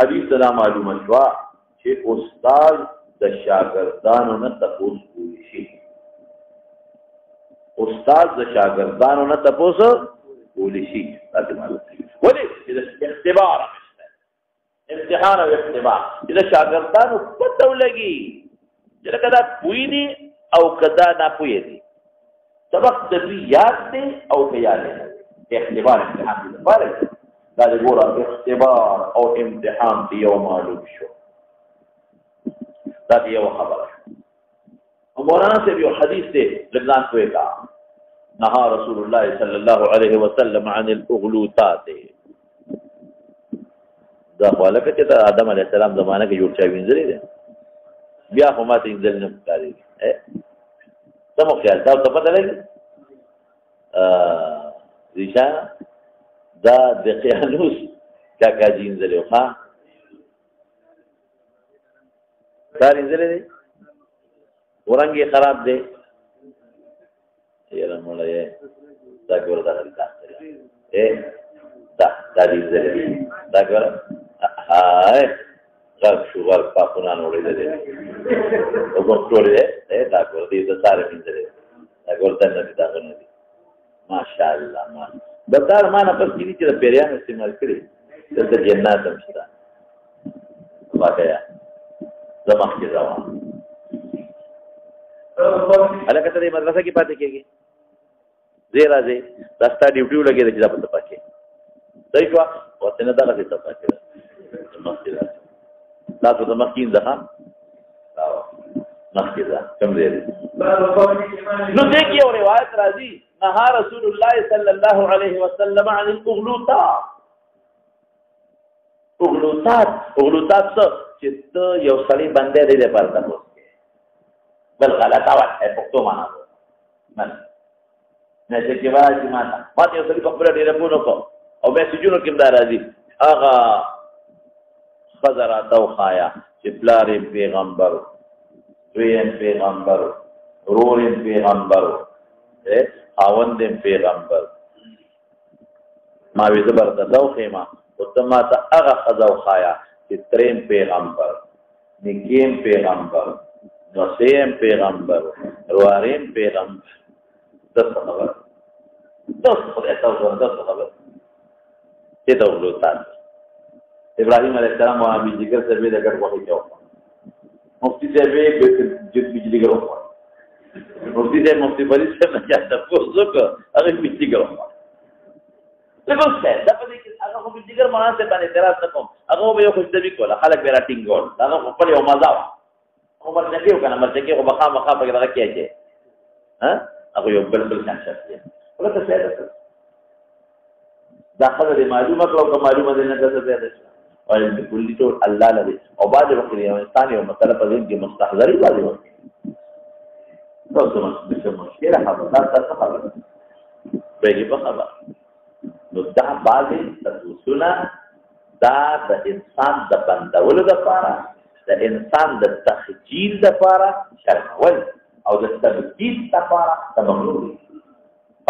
حدیث دا معلومه شو چې استاد د شاګردانو نه تاسو کولی شي استاد د شاګردانو نه تاسو کولی شي تاسو معلومه ولې اختبار امتحان او اختبار دا شاګردانو پته ولګي چې کدا پوي دي او کدا نه پوي دي سبق د دې یاد دي او خیال دي اختبار امتحان دي لپاره دا د ګور اختبار او امتحان دی یو معلوم شو دا دی یو خبره مولانا سے یو حدیث دی لګان کوي کا نهى رسول الله صلى الله عليه وسلم عن الاغلوطات دا خلک چې د آدم علیه السلام زمانه کې جوړ چا وینځري دي بیا خو ماته انځل نه پکاري سمو خیال تاسو ته پته لګي ریشا دا د قیانوس کاکا جی انځلو ها کار انځلې دي ورنګي خراب دي یاره مولا یې دا ګور دا دا دې انځلې دا ګور هاي غرب شو غرب پاکونان وړي دي وګورئ دا ګور دې د ساره انځلې دا ګور ته نه دا غنه دي ماشاءالله ما بدار ما نه پس کړي چې د پیریان استعمال کړي د جنات هم شته واقعیا زمخ کې روان الکه ته مدرسه کې پاتې کېږي زیرا زی داستا ډیوټیو لګي د کتاب ته پاتې صحیح شو وته نه دغه ته پاتې دا ته مخکین ده مخکې ده کوم دی نو دې کې یو روایت راځي نهى رسول الله صلى الله عليه وسلم عن الاغلوطات اغلوطات چې یو سړی باندې دې لپاره تاسو بل غلطه وایي په تو معنا نه چې واجب ما ته یو سړی په خپل ډیر په کو او به سجونو کې دار راځي هغه خزر او خایا چې پلار پیغمبر دویم پیغمبر رور پیغمبر خاوند پیغمبر ما وی زبر د دوخه او تما ته هغه خزو خایا چې تریم پیغمبر نګیم پیغمبر نوسیم پیغمبر رواریم پیغمبر دغه خبر خبر چې دا ولوتان ابراهيم عليه السلام او ابي ذکر سے به دغه وحي جو مفتی سے به جت بجلی ګرو مفتی سے مفتی فرید سے نه جاته پوزو کو هغه بجلی ګرو لکه څه دا په دې کې هغه خو بجلی ګر مانه باندې اعتراض نکوم هغه به یو خوشدبي کوله خلک به راټینګول هغه په یو مزه عمر نبی وکنه مرته کو بخا مخا په دغه کې اچي ها هغه یو بل څه شي ولته څه ده دا خبره معلومه کړو معلومه ده نه ده څه او بكل ټول الله لري او بعد وخت یو انسان یو مسله په دې کې مستحضري والی وي تاسو مشه مشکله خبره تاسو خبره به په خبره نو دا بعد تاسوونه دا د انسان د بندولو لپاره د انسان د تخجیل لپاره شرول او د تبدیل لپاره تمرور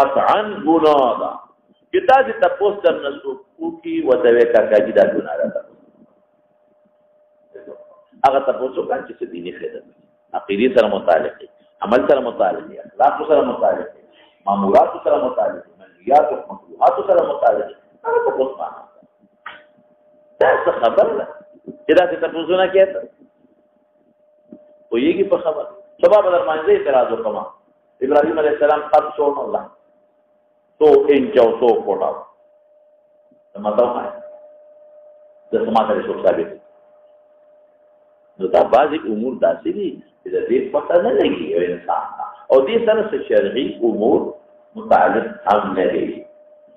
قطعا ګناه کتا چې تاسو تر نسو کوکی وتوي کاږي دا ګناه ده هغه تاسو کله چې دیني خدمت عقیدی سره متعلق عمل سره متعلق اخلاق سره متعلق مامورات سره متعلق منهیات او مکروهات سره متعلق هغه تاسو معنا دا څه خبره ده چې دا تاسو نه کېته ویږي په خبر سبب درمانځي اعتراض وکما ابراهيم عليه السلام قد شون الله तो इंच और तो फोटा मतलब है जब समाज में सोच साबित तो ताबाजी उमूर दासिरी इधर देख पता नहीं लगी है इंसान और ये तरह से शरई उमूर मुतालिक हम नहीं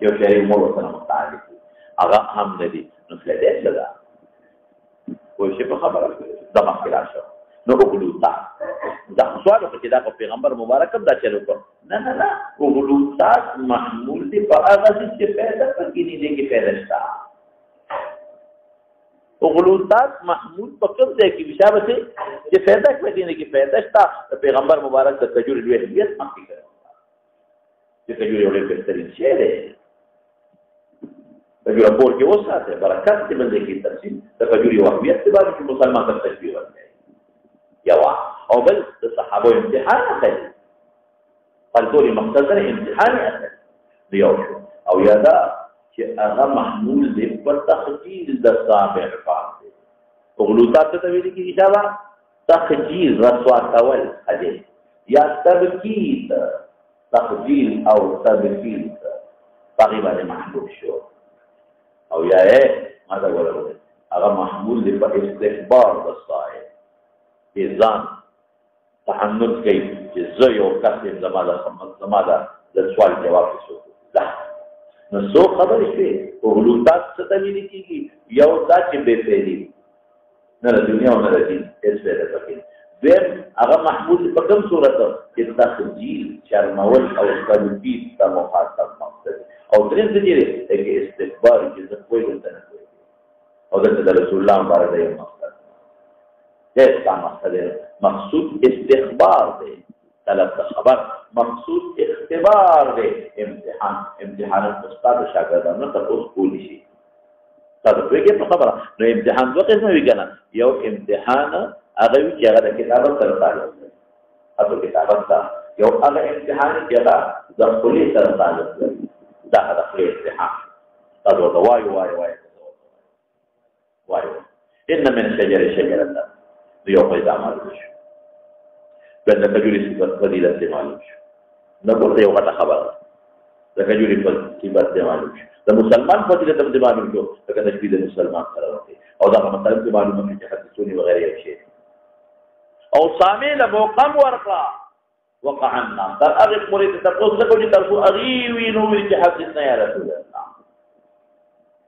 जो शरई उमूर होता है मुतालिक अगर हम नहीं नुस्खे दे सदा کوئی شي په خبره د مخکې شو نو غلوطات دا سوال چې دا پیغمبر مبارک هم دا چلو کو نه غلوطات محمول دي په هغه چې پیدا پکې دي کې پیدا شتا غلوطات محمول په کوم ځای کې بشابه چې پیدا پکې نه کې پیدا شتا پیغمبر مبارک د کجوري دوی هدیت مخکې کړو چې کجوري وړي بهترین شی دی کجوري پور کې وساته برکت دې بل کې تفصیل د کجوري وهمیت په اړه چې مسلمان ته تشبیه ورکړي یوا او بل د صحابه امتحان اخلي فالدوري مختصر امتحان اخلي دیو او یادا چې هغه محمول دی پر تخجیل د سابع باندې غلوطات ته ویل کېږي دا تخجیل رسوا کول اده یا تبکید تخجیل او تبکید تقریبا محمول شو او یا ماذا ولا هغه محمول دی په استخبار د صائب ځان تحمل کوي چې زه یو کس یم زما د سوال جواب شو دا نو څو خبرې شوې غلوطات څه ته ویل کېږي یو دا چې بې فعلي نه د دنیا او نه د دین هېڅ فایده پکې دویم هغه محمود په کوم صورت چې تخجیل شرمول او تلبیس ته مخاطب مقصد او درېم څه چې دی استکبار چې زه کوی ورته نه کوي او دلته د رسول الله مبارک دی مقصد دستا مقصد مقصود استخبار دے طلب خبر مقصود اختبار دے امتحان استاد شاگردانو ته اوس کولی شي تاسو په خبره نو امتحان دوه قسمه وی کنه یو امتحان هغه چې هغه د کتابت سره تعلق لري تاسو کتابت دا یو هغه امتحان چې هغه د خپل سره تعلق لري دا هغه خپل امتحان تاسو دا وایو ان من شجره یو پیدا معلوم شو بل د کجوري صفت فضیلت معلوم شو نو ورته یو غټه خبره د کجوري صفت معلوم شو د مسلمان فضیلت هم معلوم شو لکه تشبیه د مسلمان سره ورته او دا مثلا معلومه چې حدیثونی وغیرہ یو شی او سامع له موقم ورقا وقع الناس دا هغه مرید ته تاسو له کوم تاسو اغي وینو چې حدیث نه یا رسول الله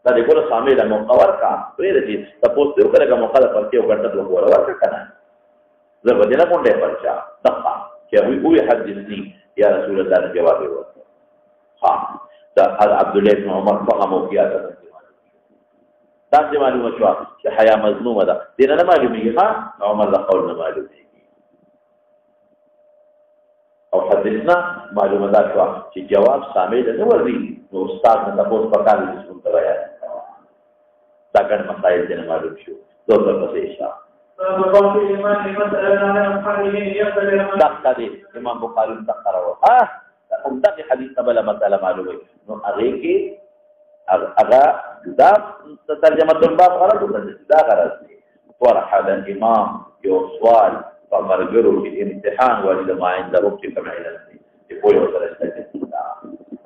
دا د ګور سامع له موقع ورقا پرې دې تاسو ته وکړه موقع د پرته یو غټه له ګور ورکا کنه زه به نه کوم دې پرچا دغه چې وی حدیثني یا رسول الله جواب ورکړ ها دا عبد الله بن عمر فهمو کیا دا څه معلومه شو چې حیا مظلومه ده دې نه معلومیږي ها عمر دا قول نه معلومیږي او حدیثنا معلومه ده چې جواب سامع نه ورغی نو استاد نه تاسو پکار دي چې څنګه وایي دا ګڼ مسائل دې معلوم شو دوه په اشاره دقه امام بخاری تقرأ دغه حدیث بل مسأله معلومه نو هغه کې هغه دا ترجمه الباب غلط دا غلط فرحل الامام یو سوال فمرجو امتحان ولید ما عند ربك كما علم دي په یو سره ستاسو دا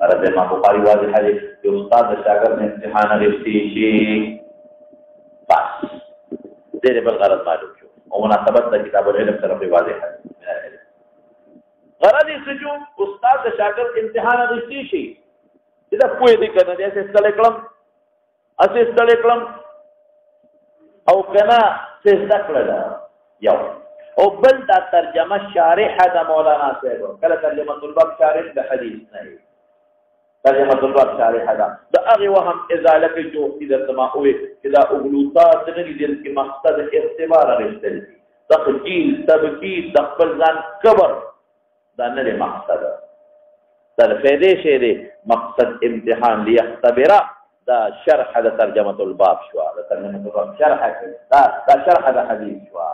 ارته امام بخاری واضح حدیث یو استاد شاګرد امتحان غوښتي شي بس دې بل غلط معلوم شو او مناسبت د کتاب العلم سره په واضح حدیث غرض سجو استاد شاګرد امتحان غوښتي شي دا پوهې دې کنه دې اسه استلکلم او کنه څه ذکرل یو او بل دا ترجمه شارح د مولانا صاحب کله ترجمه الباب شارح د حدیث نه ترجمه الباب شارح دا هغه وهم ازاله کې جو د سماوي چې دا اغلوطات نه دي چې مقصد اختبار راځي تخجیل تبکید خپل ځان کبر دا نه مقصد دا فائدې شه دي مقصد امتحان ليختبر دا شرح د ترجمه الباب شو دا ترجمه الباب شرح دا شرح د حدیث شو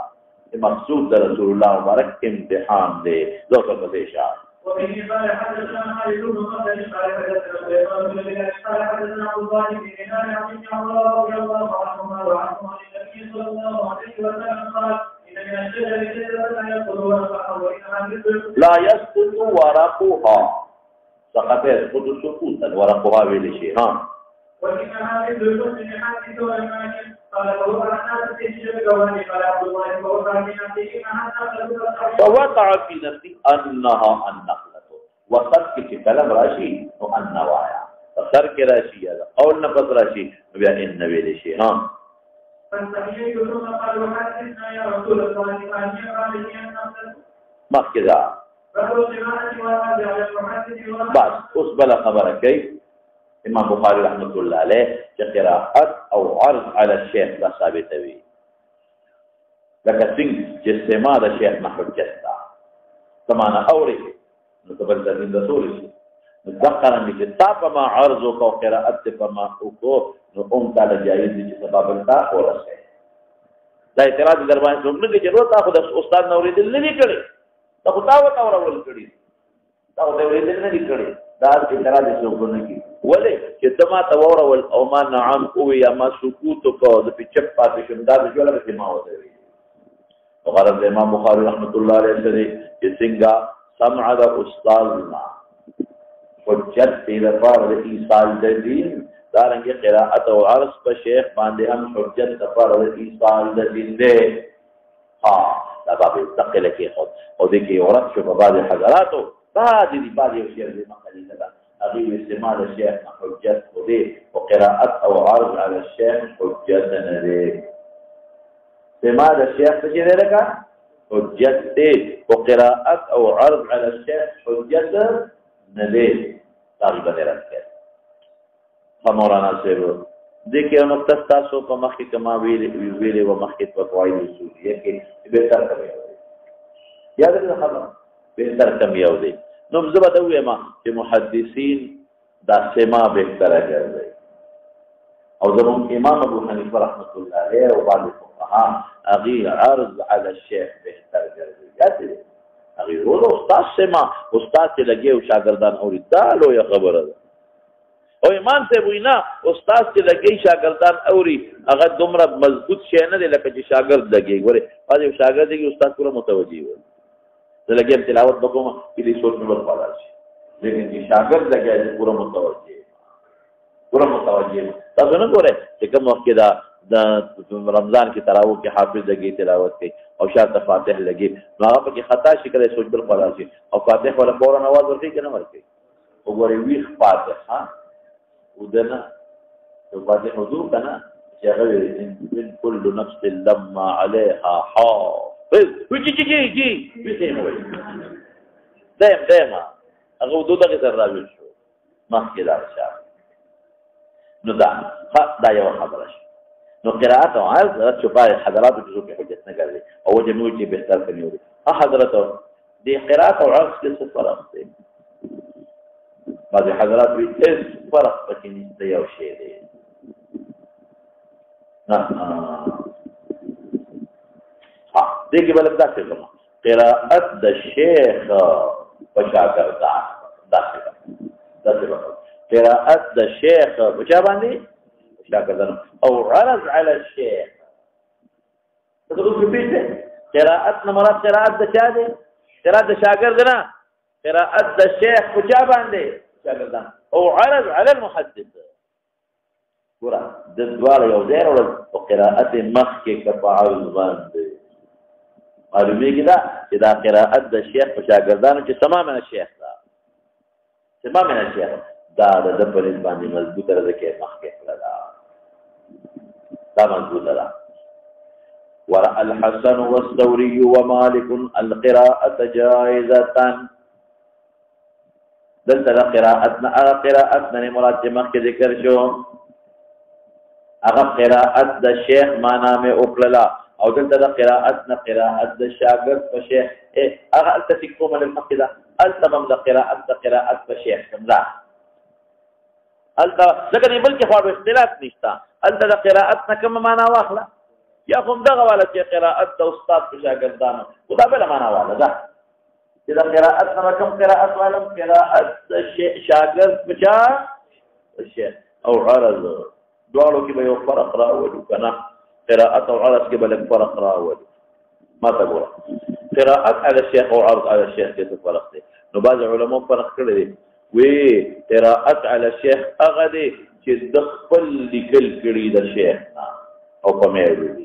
مقصود د رسول الله مبارک امتحان دی دوه په دې شان وبه قال حدثنا خالد بن مخلد قال حدثنا سليمان بن بلال قال حدثنا ابو ظاهر بن هلال عن ابن عمر رضي الله عنهما وعنهما عن النبي صلى الله عليه وسلم قال ان من الشجر شجره لا يسقط ورقها وانها لا يسقط ورقها سقط يسقط سقوطا ورقها ویل شي ها وإنها مثل المسلم حديث والمانع قال فوقع الناس في الشرك قال عبد الله فوقع في نفسه فوقع في نفسه انها النخلة وصل کی کلم راشي او النوایا فسر کی راشي یا قول نفس راشي بیا ان ویل شي ها فاستحييت ثم قالوا حدثنا يا رسول الله فاني قال لي ان مخكذا بس اوس بلا خبره کوي امام بخاري رحمه الله عليه چې قراءت او عرض على الشيخ لا ثابتوي لکه څنګه چې سما د شیخ نه حجت ده سمانه اوري نو قبل د دین رسول شي ذکر ان چې تا په ما عرض او قراءت په ما او نو اون تعالی جایز دي چې سبب تا ورسه دا اعتراض در باندې څوک نه چې ورته خو د استاد نو ورېدل نه کړي دا خو تا وتا ورول کړي دا خو ورېدل نه کړي دا اعتراض څوک نه کوي ولې چې تما تورول او ما نعم او یا ما سکوت کو د پچپ پاتې شوم دا د جوړه کې ما وته وغرض امام بخاری رحمت الله علیه چې څنګه سمع د استادنا حجت دې لپاره د ایصال د دین دارنګه قراءت او عرض په شیخ باندې هم حجت لپاره د ایصال د دین دې دا باب مستقل کې خو او دې کې اورات شو په بعض حضراتو بعض یو شی دې مقاله ده هغه استعمال الشيخ حجت خو دې او قراءت او عرض على الشيخ حجت نه دې استعمال الشيخ څه دې لکه حجت دې او قراءت او عرض على الشيخ حجت نه دې تقریبا راځي مولانا صاحب دغه یو نقطه تاسو په مخکې کما ویلې و مخکې په قواعد اصوليه کې به تر کوي یاد دې خبره به تر کوي او دې نو زه به وایم چې محدثین دا سما به تر کوي او زمون امام ابو حنیفه رحمۃ اللہ علیہ او بعض فقها اغي عرض على الشيخ به تر کوي یاد دې اغي ورو استاد سما استاد ته لګي او شاګردان اوریدل او خبره ده او امام صاحب وینا استاد چې لګي شاګردان اوري هغه دومره مضبوط شي نه دی لکه چې شاګرد لګي ګوره پاره شاګرد دی استاد پورا متوجي وي زه لګي تلاوت وکوم چې دې سوچ نو ورپاله شي لیکن چې شاګرد لګي پورا متوجي تاسو نه ګوره چې کوم وخت دا د رمضان کې تراویح کې حافظ لګي تلاوت کوي او شاته فاتح لګي نو هغه کې خطا شي کله سوچ ورپاله شي او فاتح ولا فورا आवाज ورکړي کنه ورکړي وګوره وی فاتحه ودنا فاتح حضور كنا شغل من كل نفس لما عليها حافظ جي دائما اغو دو دغه سره راوي شو مخکې دا شاه نو دا یو خبره شي نو قراءت او عرض چوپای حضرات کې حجت نه کوي او جنوي چې بهتر کوي حضرات دي قراءت او عرض کې څه فرق دی بعض حضرات وی اس فرق پکې نشته یو شی دی دغه بل دا څه کوم قراءت د شیخ په شاګردان دا څه قراءت د شیخ په چا باندې شاګردان او عرض على الشيخ تاسو په دې قراءت نه مراد قراءت د چا دی قراءت د شاګرد نه قراءت د شیخ په چا باندې شاګردان او عرض على المحدث ګور د دوار یو ځای او قراءت مخ کې کفاعل باندې معلومه کیدا چې دا قراءت د شیخ په شاګردانو چې سما من شیخ دا د په نسبت باندې مضبوطه ده کې مخ کې دا مضبوطه ده ورأى الحسن والثوري ومالك القراءة جائزة دلته قراءتنا مراد چې مخکې ذکر شو هغه قراءت د شیخ معنا مې وکړه او دلته قراءت د شاګرد په شیخ هغه التفقوم للمخکې ده التمم د قراءت په شیخ څنګه الته ځکه نه بلکې خو اختلاف نشته الته د قراءتنا کوم معنا واخله یا کوم دغه والا چې قراءت د استاد په شاګردانو خدا بل معنا والا ده چې دا قراءت نه کوم قراءت عالم قراءت شاګرد بچا شیخ او عرض دوالو کې به یو فرق راوړو کنه قراءت او عرض کې به فرق راوړو ما ته ګوره قراءت على الشيخ او عرض على الشيخ کې څه فرق دی نو بعض علماء فرق کړی دی وی قراءت على الشيخ هغه دی چې د خپل لیکل کړي د شیخ او په مې دی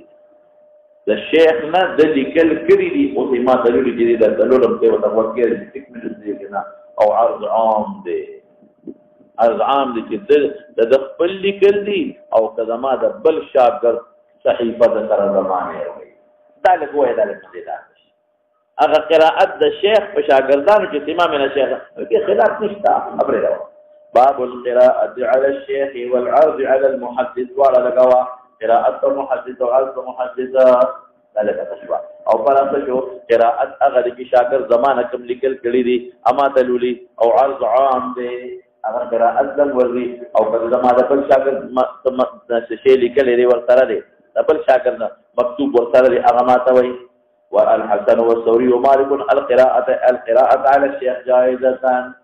د شیخ نه د لیکل کړي دي او ما ته ویلي چې د تلورم ته وته ورکړي تکمیل دي کنه او عرض عام دی چې د خپل لیکل دي او کله ما د بل شاګرد صحیفه د سره زمانه وي دا له کوه دا له مزیدار هغه قراءت د شیخ په شاګردانو چې امام نه شیخ کې خلاف نشته خبره ده باب القراءة على الشيخ والعرض على المحدث وعلى لغوا قراءة المحدث وعرض المحدث ذلك تشبع او فرانسه شو قراءت هغه د شاګرد زمانه کوم لیکل کړي دي اما تلولي او عرض عام دي هغه قراءت دم وري او کله زمانه په شاګرد شي لیکل لري ورسره دي خپل شاګرد مکتوب ورسره دي هغه ماته وي والحسن والثوري ومالك القراءة على الشيخ جائزة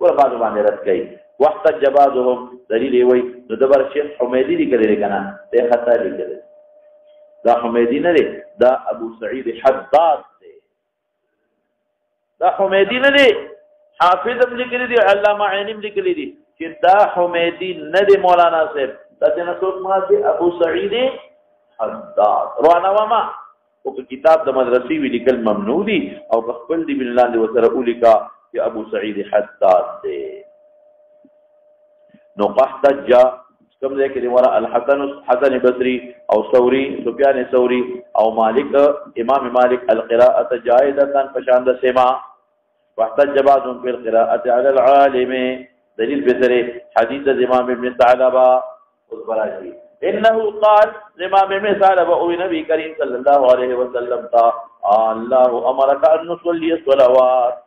وربعض باندې رد کوي واحتج بعضهم دلیل وي نو دبر شیخ حمیدی لیکل لري کنه ته خطا لیکل دا حمیدی نه دی دا ابو سعید حداد دی دا حمیدی نه دی حافظ هم لیکل دي علامه عینی لیکل دي چې دا حمیدی نه دی مولانا صاحب دا څنګه څوک ما دی ابو سعید حداد روانه ما او کتاب د مدرسې وی لیکل ممنوع دي او خپل دی بالله دی وسره اولیکا چې ابو سعید حداد دی نو احتج کوم ځای کې دی ورا الحسن بصري او ثوري سفيان ثوري او مالک امام مالک القراءه جائزه فشان د سما واحتج بعضهم في القراءه على العالم دلیل بذره حديث الامام ابن ثعلبه والبراجي انه قال الامام ابن ثعلبه او نبي كريم صلى الله عليه وسلم الله امرك ان نصلي الصلوات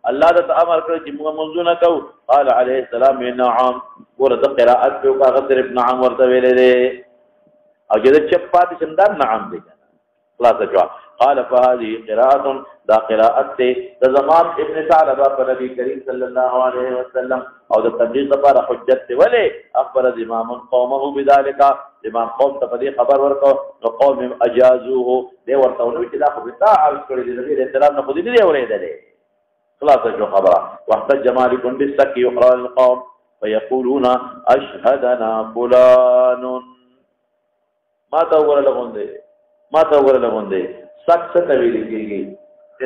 الله د امر کړ چې موږ منځونه کوو قال عليه السلام نعم ورته قراءت په کاغذ صرف نعم ورته ویلې ده او چې چپات شندار نعم دي خلاص جواب قال فهذه قراءه دا قراءت د زمان ابن ثعلبه پر نبی کریم صلی الله علیه وسلم او د تبلیغ لپاره حجت ولی اخبر امام قومه بذلك امام قوم ته په خبر ورکو نو قوم اجازوه دی ورته نو چې دا خو بتا عرض کړی دی نبی رسول الله خو دې نه اورېدل خلاص جو خبره واحتج مالك بالسك يقرأ القوم فيقولون اشهدنا فلان ما تقول لغون دي سک ستویل کېږي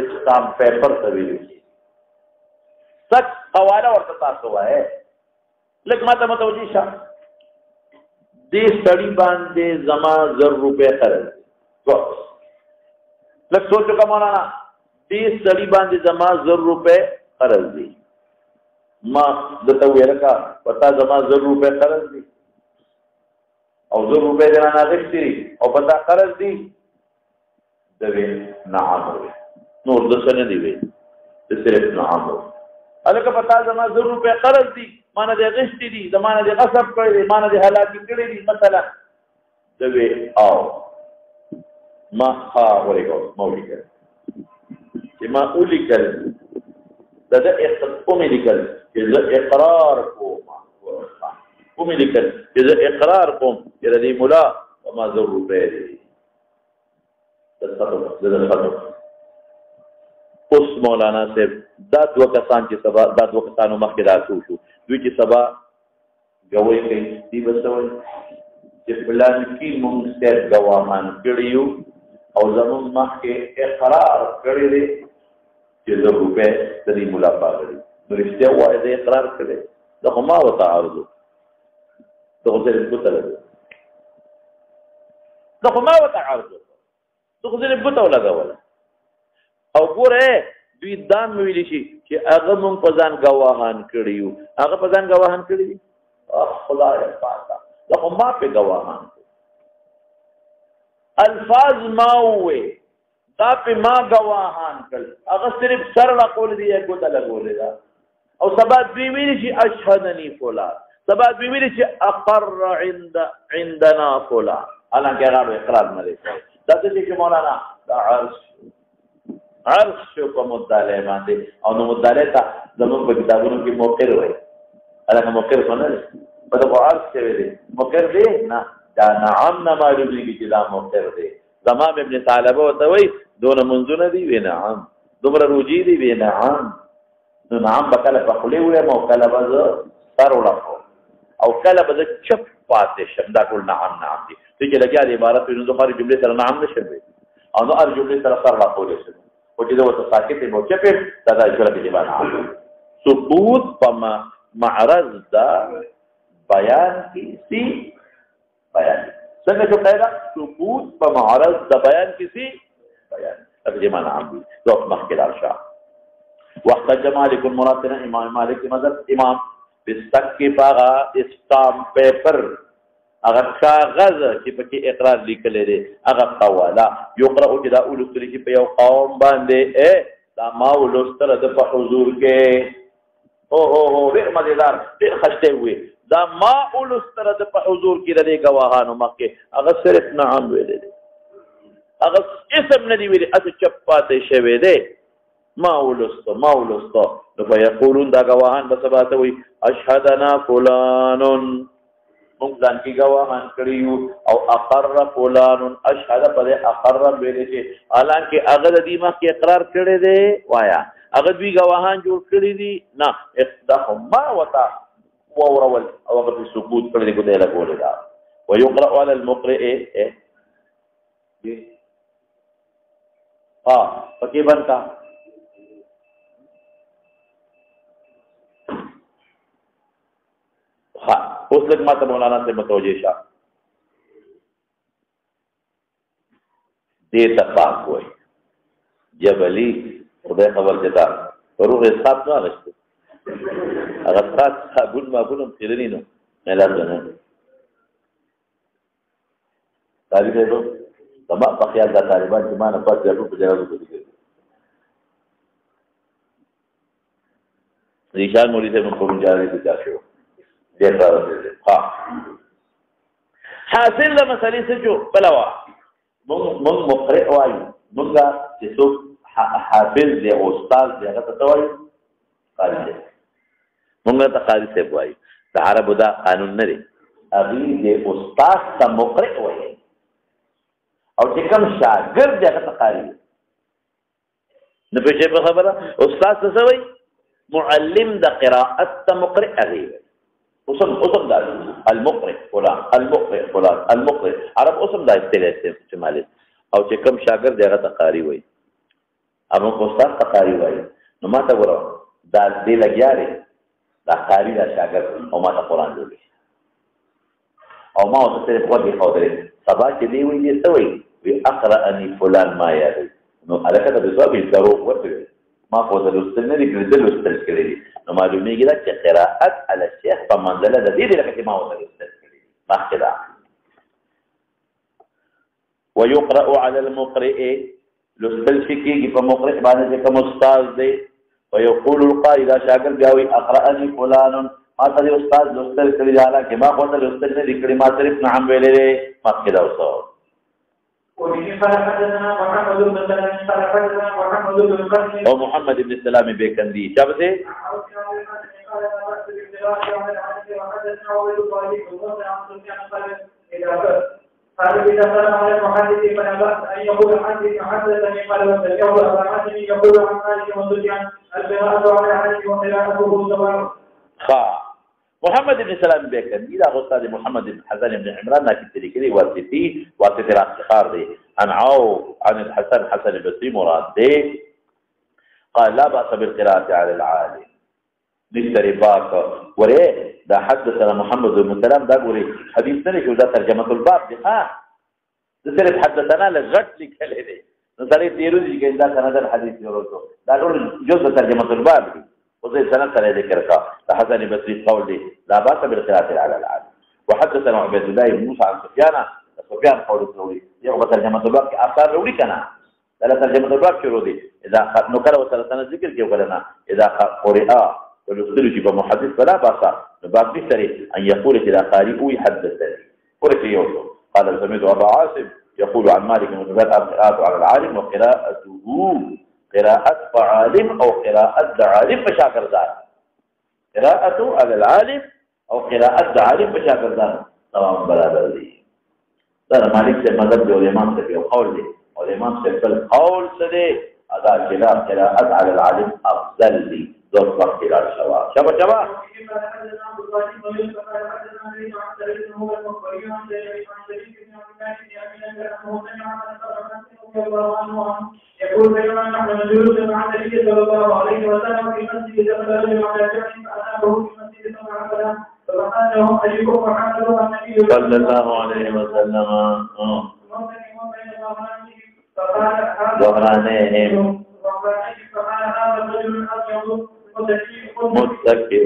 اسلام پیپر تویل کېږي سک حواله ورته تاسو وایي لکه ماته متوجي شه دې سړی باندې زما 100 روپے خرج لکه سوچو کومه دې سړی باندې زما 100 روپے قرض دي ما دته ویلکا پتا زما 100 روپے قرض دي او 100 روپے درانه غشتي او پتا قرض دي دوی نعم نور د سنه دی وی د صرف نعم الکه پتا زما 100 روپے قرض دي مانه دې غشتي دي زمانه دې غصب کړی دي مانه دې هلاکی کړی دي مثلا دوی او ما ها ورګو مولګه چې ما ولیکل دا اقرار لیکل چې اقرار کوم لیکل چې اقرار کوم چې دې مولا وما 100 روپے اوس مولانا صاحب دا دوه کسان چې سبا دا دوه کسانو مخکې راځو شو دوی چې سبا غوي کوي دی وسوي چې بلان کې موږ ستاسو غوامان کړیو او زمون مخکې اقرار کړی دی چې 100 روپے د دې مولا پاغلي نو رښتیا وایي دا اقرار کړی دا هم ما وتعارض دا غوښتل بوتل دا هم ما وتعارض دا غوښتل بوتل لګول او ګوره دوی دام ویل شي چې هغه مونږ په ځان غواهان کړیو هغه په ځان غواهان کړی خدای پاک دا هم ما په غواهان الفاظ ما وې دا په ما غواهان کړ هغه صرف سر لا کول دی یو ته لګولې دا او سبا دوی ویل شي اشهدنی فلان سبا دوی ویل شي اقر عندنا فلان الانکه هغه اقرار نه لري دا چې مولانا دا عرش په مدعا باندې او نو مدعا ته زموږ په کتابونو کې موقر وای الانکه موقر څنګه په دغه عرش کې ویلي موقر دی نه دا نعم نه معلوم دي چې دا موقر دی زمام ابن ثعلبه ته وای دون منځونه دی وی نعم دومره روجي دی وی نعم نو نعم بکله په خلی وای مو کله بز سر وړو او کله بز چپ پاتې شم دا ټول نعم دي چې لګیا دی عبارت نو د هر جمله سره نعم نشوي او نو هر جمله سره سر لا کولې شي او چې دا وته ساکت دی مو چپ دا د اشاره دی باندې ثبوت په معرض دا بیان کی سی بیان څنګه چې قاعده ثبوت په معرض د بیان کسی بیان ترجمه عام دي ذوق مخکې راشه وقت مالک مراتنا امام مالک مذهب امام بستک باغا اسٹامپ پیپر اگر کاغذ چې پکې اقرار لیکل دي هغه قواله یقرأ چې دا اولستل چې په یو قوم باندې دا ما ولستل د په حضور کې او ډېر مزیدار ډېر خشته وي دا ما ولستل د په حضور کې د گواهانو مکه هغه صرف نعم ویل دي هغه اسم نه دی ویلي اته چپاته شوی دی ما ولستو نو فیقولون دا گواهان بسباته وي اشهدنا فلانون موږ ځان کې گواهان کړیو او اقر فلانون اشهد پر اقر ویل چې حالانکه هغه د دې مخکې اقرار کړی دی وایا هغه دوی گواهان جوړ کړی دي نه اقدهم ما وتا وورول او هغه سکوت کړی دی ګوتې له کولې دا ويقرأ على المقرئ پکې بنتا اوس لږ ماته مولانا سے متوجه شه دې تفاق وای جبلی خدای خبر دیتا پرو حساب نه غشته هغه تاسو صابون مابونم تیرنی نو نه لازم تعریف دی تمام په خیال د طالبان چې ما نه پات ځو په جواب کوي ریشان مولوی سے من قرون جاری دي تاسو دیتا ها حاصل د مسلې څه جو بلوا مونږ مقرئ وایو مونږه چې څوک حافظ دی او استاد دی هغه ته وایو قاری دی مونږه ته قاری صاحب وایو د عربو دا قانون نه دی هغه دی استاد ته مقرئ وایي او چې کوم شاګرد دی هغه ته قاری دی نه پېښه په خبره استاد څه وایي معلم د قراءت ته مقرئ هغه اسم دا المقرئ فلان المقرئ عرب اسم دا استعمال استعمال او چې کوم شاګرد هغه ته قاری وایي امو استاد ته قاری وایي نو ما ته ورو دا دې لګیاري دا قاری دا شاګرد او ما ته قران جوړي او ما ته څه په دې خاطر سبا چې دی وایي څه وایي وی اقرأني فلان ما یادي نو الکه د ځواب ضرورت ورته ما خو د لوستل نه دي ګرځل لوستل کړی نو معلومیږي چې قراءت علی الشيخ په منزله د دې لکه چې ما وته لوستل کړی مخکې دا ويقرأ على المقرئ لوستل کېږي په مقرئ باندې کوم استاد دی ويقول القارئ دا شاګرد جاوي اقرأني فلان ما ته استاد لوستل کړی دا چې ما خو ته لوستل نه دي کړی ما صرف نعم ویلې مخکې دا اوسه او محمد بن سلام بیکندی شابه قال إذا سلم على المحدث فلا بأس أن يقول حدثني قال وسمعه أبا حاتم يقول عن مالك وسفيان القراءة على حديث وقراءته سواء. محمد بن سلام بیکندی دا استاد محمد بن حسن بن عمران ناکي طریقې واسطي واسطه افتخار دی عن الحسن حسن البصري مراد دی قال لا بأس بالقراءة على العالم نشتري باك وري دا حدثنا محمد بن سلام دا ګوري حدیث نه کې دا ترجمه الباب دی ها د صرف حدثنا لغت لیکل دی نو سره تیروزي کې دا سند الحديث ورته دا ټول جو ترجمه الباب دی وزي سند سره ذکر کا حسن البصري قول دی لا باس بالقراءة على العالم وحدثنا عبيد الله بن موسى عن سفيان قول الثوري يغ ترجمه الباب کې اثار وروړي کنه دا ترجمه الباب شروع دی اذا نو کله وسره سند ذکر کې وکړه اذا قرئ ولستلجي بمحدث فلا باس باب بيسري أن يقول إلى قارئ حدثني قلت يوسف قال سمعت أبا عاصم يقول عن مالك بن قراءة على العالم وقراءته قراءة فعالم أو قراءة عالم فشاكر ذلك قراءة على العالم أو قراءة عالم فشاكر ذلك تمام برابر لي هذا مالك سے مذهب جو الإمام سے قول لي والإمام سے بالقول سے هذا قراءة على العالم أفضل لي دور وقت الى الشواء شبا يقول بينما نحن نجلس مع النبي صلى الله عليه وسلم في مسجد جبل على جبل فأتاه في مسجد فقال لهم أيكم وحمله النبي صلى الله عليه وسلم ظهرانيهم متكئ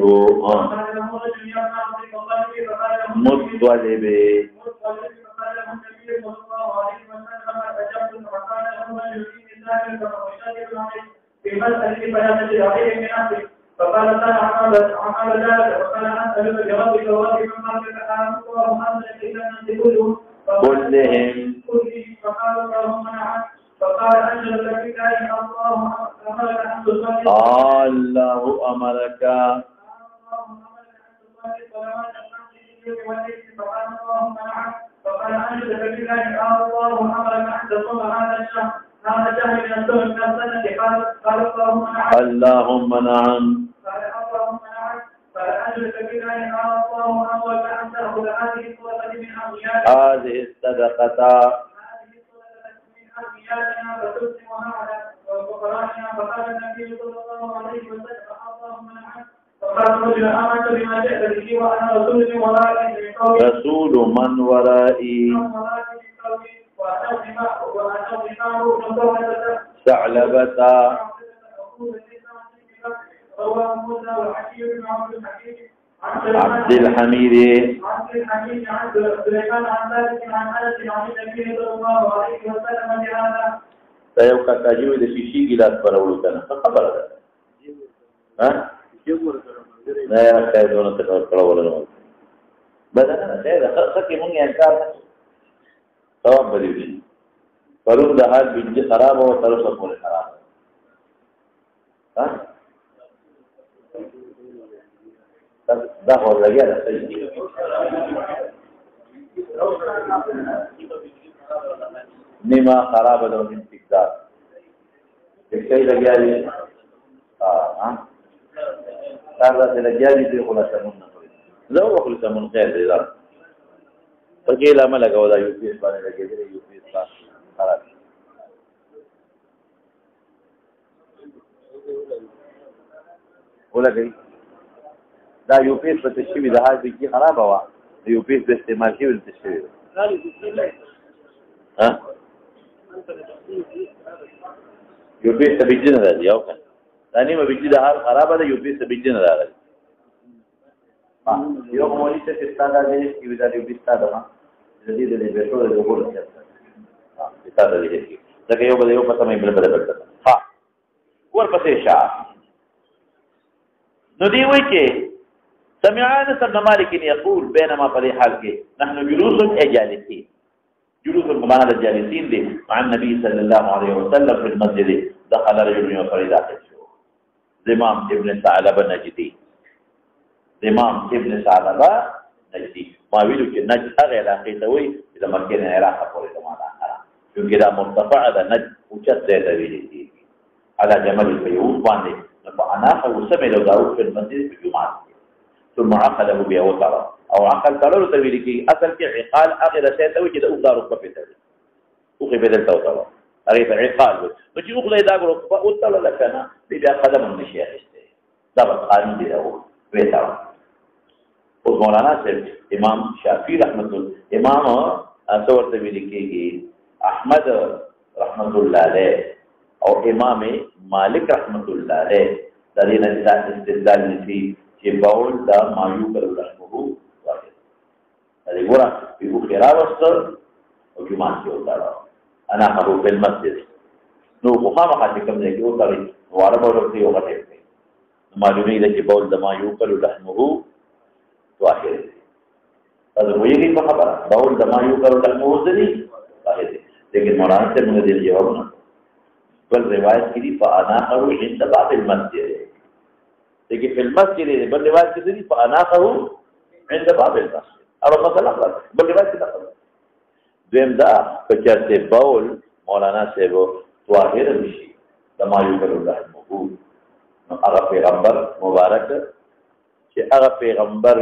مطلب في مسألة بيان الرأي من أهله فقال تعالى عمل ذلك وقال أسألك بربك ورب من قبلك آمنت وهم إذا كلهم فقال اللهم نعم فقال أنزل لك إن الله أمرك أن تصلي الله أمرك فقال اللهم نعم فقال أنزل لك إن الله أمرك أن تصوم هذا الشهر هذا شهر من السنة قال اللهم نعم اللهم نعم قال اللهم نعم قال أجل كبيرا إن الله أمرك أن تأخذ هذه الصدقة من أغنيائنا هذه الصدقة من أغنيائنا فتسلمها على فقرائنا فقال النبي صلى الله عليه وسلم اللهم نعم فقال الرجل آمنت بما جئت به وأنا رسول من ورائي من قومي رسول من ورائي ثعلبة عبد الحميد عن سليمان عن ذلك عن انس عن النبي صلى الله عليه وسلم بهذا سيوكا كاجيو د شيشي ګلاس پرولو کنه خبره ده ها نه یا کایدونه ته پرولو نه بدل نه ده سکه مونږ یې انکار نه ثواب بدی پرون د حال بنج خراب او تر اوسه پورې خراب ها دا هو لګیا ده نیمه خراب ده د انتقاد څه لګیا دي ها دا لګیا دي په خلاصه مونږ نه کوي زه او خلاصه مونږ خیر دی دا پکې لا مله غوډا یو پیس باندې لګیدل یو پیس خراب ولا گئی دا یو پیس په تشوی د حال کې خراب وا یو پیس د استعمال کې ول تشوی ها یو پیس د بيجن راځي او کنه دا نیمه بيجن د حال خراب ده یو پیس د بيجن راځي یو مولوی ته ستاده دې یو دا یو پیس تاده ما د دې د بیٹو د وګورل څه ستاده دې دا یو بل یو پته مې بل ها ورپسې شاه نو دی وی چې سمعان سر مالک یقول بینما فلی حال کې نحن جلوس اجالسین جلوس بمعنى الجالسين دي مع النبي صلى الله عليه وسلم في المسجد دخل رجل يفرد داخل شو زمام ابن ثعلبه نجدي زمام ابن ثعلبه نجدي ما ویلو چې نجد هغه علاقې ته وي چې د مکې نه عراق پورې د معنا چې دا مرتفع ده نجد اوچت ځای ته ویل کېږي على جمل الفيوم باندې فانا وسمع له داود في المسجد في الجمعه ثم عقله بيوتر او عقل ترى تویل کی اصل کې عقال اخر شیء وجد او دارو په پیته او کې بدل توتر هغه ته عقال نو چې خو دا غرو او تعالی لکنه بیا قدم نشي اخیسته دا قانون دی او ویتا او مولانا صاحب امام شافعی رحمت الله امام اثر تویل کېږي احمد رحمت الله علیه او امام مالک رحمت الله علیه د دې نه استدلال نشي چې باول دا مایو کړو رحمه واحد دا ګور یو خیرا واست او جمعه کې وځاړه انا هغه په مسجد نو مخامخ چې کوم ځای کې وځاړي واره ورته یو غټه دی معلومه ده چې باول دا مایو کړو رحمه واحد دا ویلي په خبره باول دا مایو کړو رحمه ځدي واحد لیکن مولانا سے مجھے دل جواب نہ بل روایت کی دی فاناخر عند باب المسجد لیکن فی المسجد بل روایت کی دی فاناخر عند باب المسجد اور مثلا بل روایت کی دویم دا پچرتے باول مولانا سے وہ طاہر نشی لما یقبل رحمه هغه پیغمبر مبارک چې هغه پیغمبر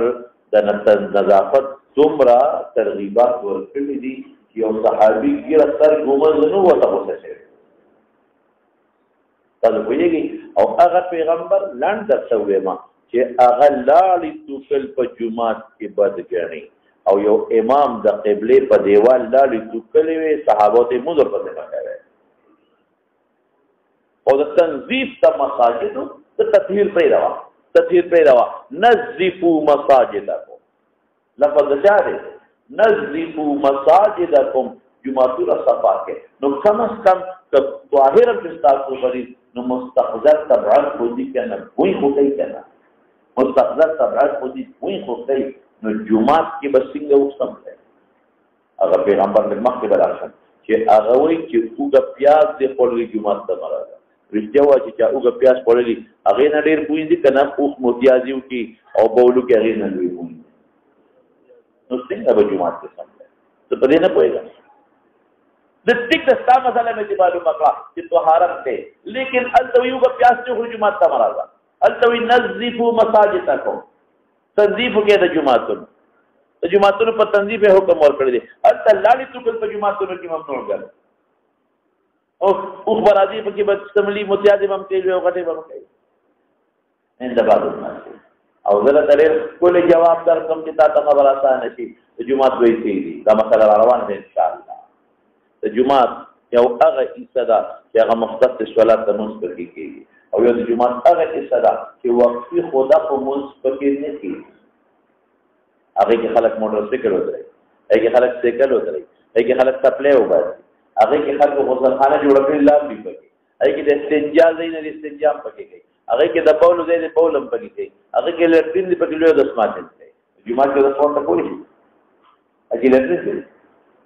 د نظافت څومره ترغیبات ورکړي دي یو صحابي ګیر سر ګومل نو وته وسه تاسو ویږي او هغه پیغمبر لاند درته ما چې هغه لاړې توفل په جمعات کې بد ګڼي او یو امام د قبلې په دیوال لاړې ټوکلې وې صحابو ته مونږ ورپسې منډه وې او د تنظیف د مساجدو د تطهیر پرې روا نظفوا مساجدکم لفظ چا دی نظفوا مساجدکم جمعتونه صفا کې نو کم از کم که طاهر هم چې ستاسو غري نو مستقذر تبعات خو دي که نه بوی خو کوي که نه مستقذر تبعات خو دي بوی خو کوي نو جمعات کې به څنګه وسم دی هغه پیغمبر له مخکې به راشم چې هغه وایي چې اوږه پیاز دې خوړلي جومات ته مه راځه رښتیا وایي چې چا اوږه پیاز خوړلي هغې نه ډېر بوی دي که نه اوښ متیازي وکړي او بولو کې هغې نه لوی بوی نو څنګه به جومات کې سم دی زه په دې نه پوهېږم د ټیک د ستا مسله مې چې معلومه کړه چې طهارت دی لیکن هلته وایي اوږه پیاز دې خوري جومات ته مه راځه هلته وایي نظفوا مساجدکم تنظیف وکړئ د جوماتونو د جوماتونو په تنظیف یې حکم ورکړی دی هلته لاړې ټوکل په جوماتونو کې ممنوع ګڼي اوښ به راځي پکې به څملي متیازې به هم کوي لوی او غټې به هم کوي عند بعض الناس او زه درته ډېر ښکلی جواب درکړم چې تا ته خبره اسانه شي د جومات دوی څه دي دا مسله را روانه ده انشاءالله د جومات یو هغه حصه ده چې هغه مختص صلات ته لمونځ پکې کېږي او یو د جومات هغه حصه ده چې وقفي خدا په لمونځ پکې نه کېږي هغې کې خلک موټر سایکل ودرئ هغې کې خلک سایکل ودرئ هغې کې خلک څپلۍ وباسي هغې کې خلکو غسلخانه جوړه کړي لامبي پکې هغې کې د استنجا ځای نه د استنجا هم پکې کوي هغې کې د بولو ځای د بول هم پکې کوي هغې کې لټرین دي پکې لوی دسماتین کوي جومات کې دسمات ته کولی شي هغې لټرین دی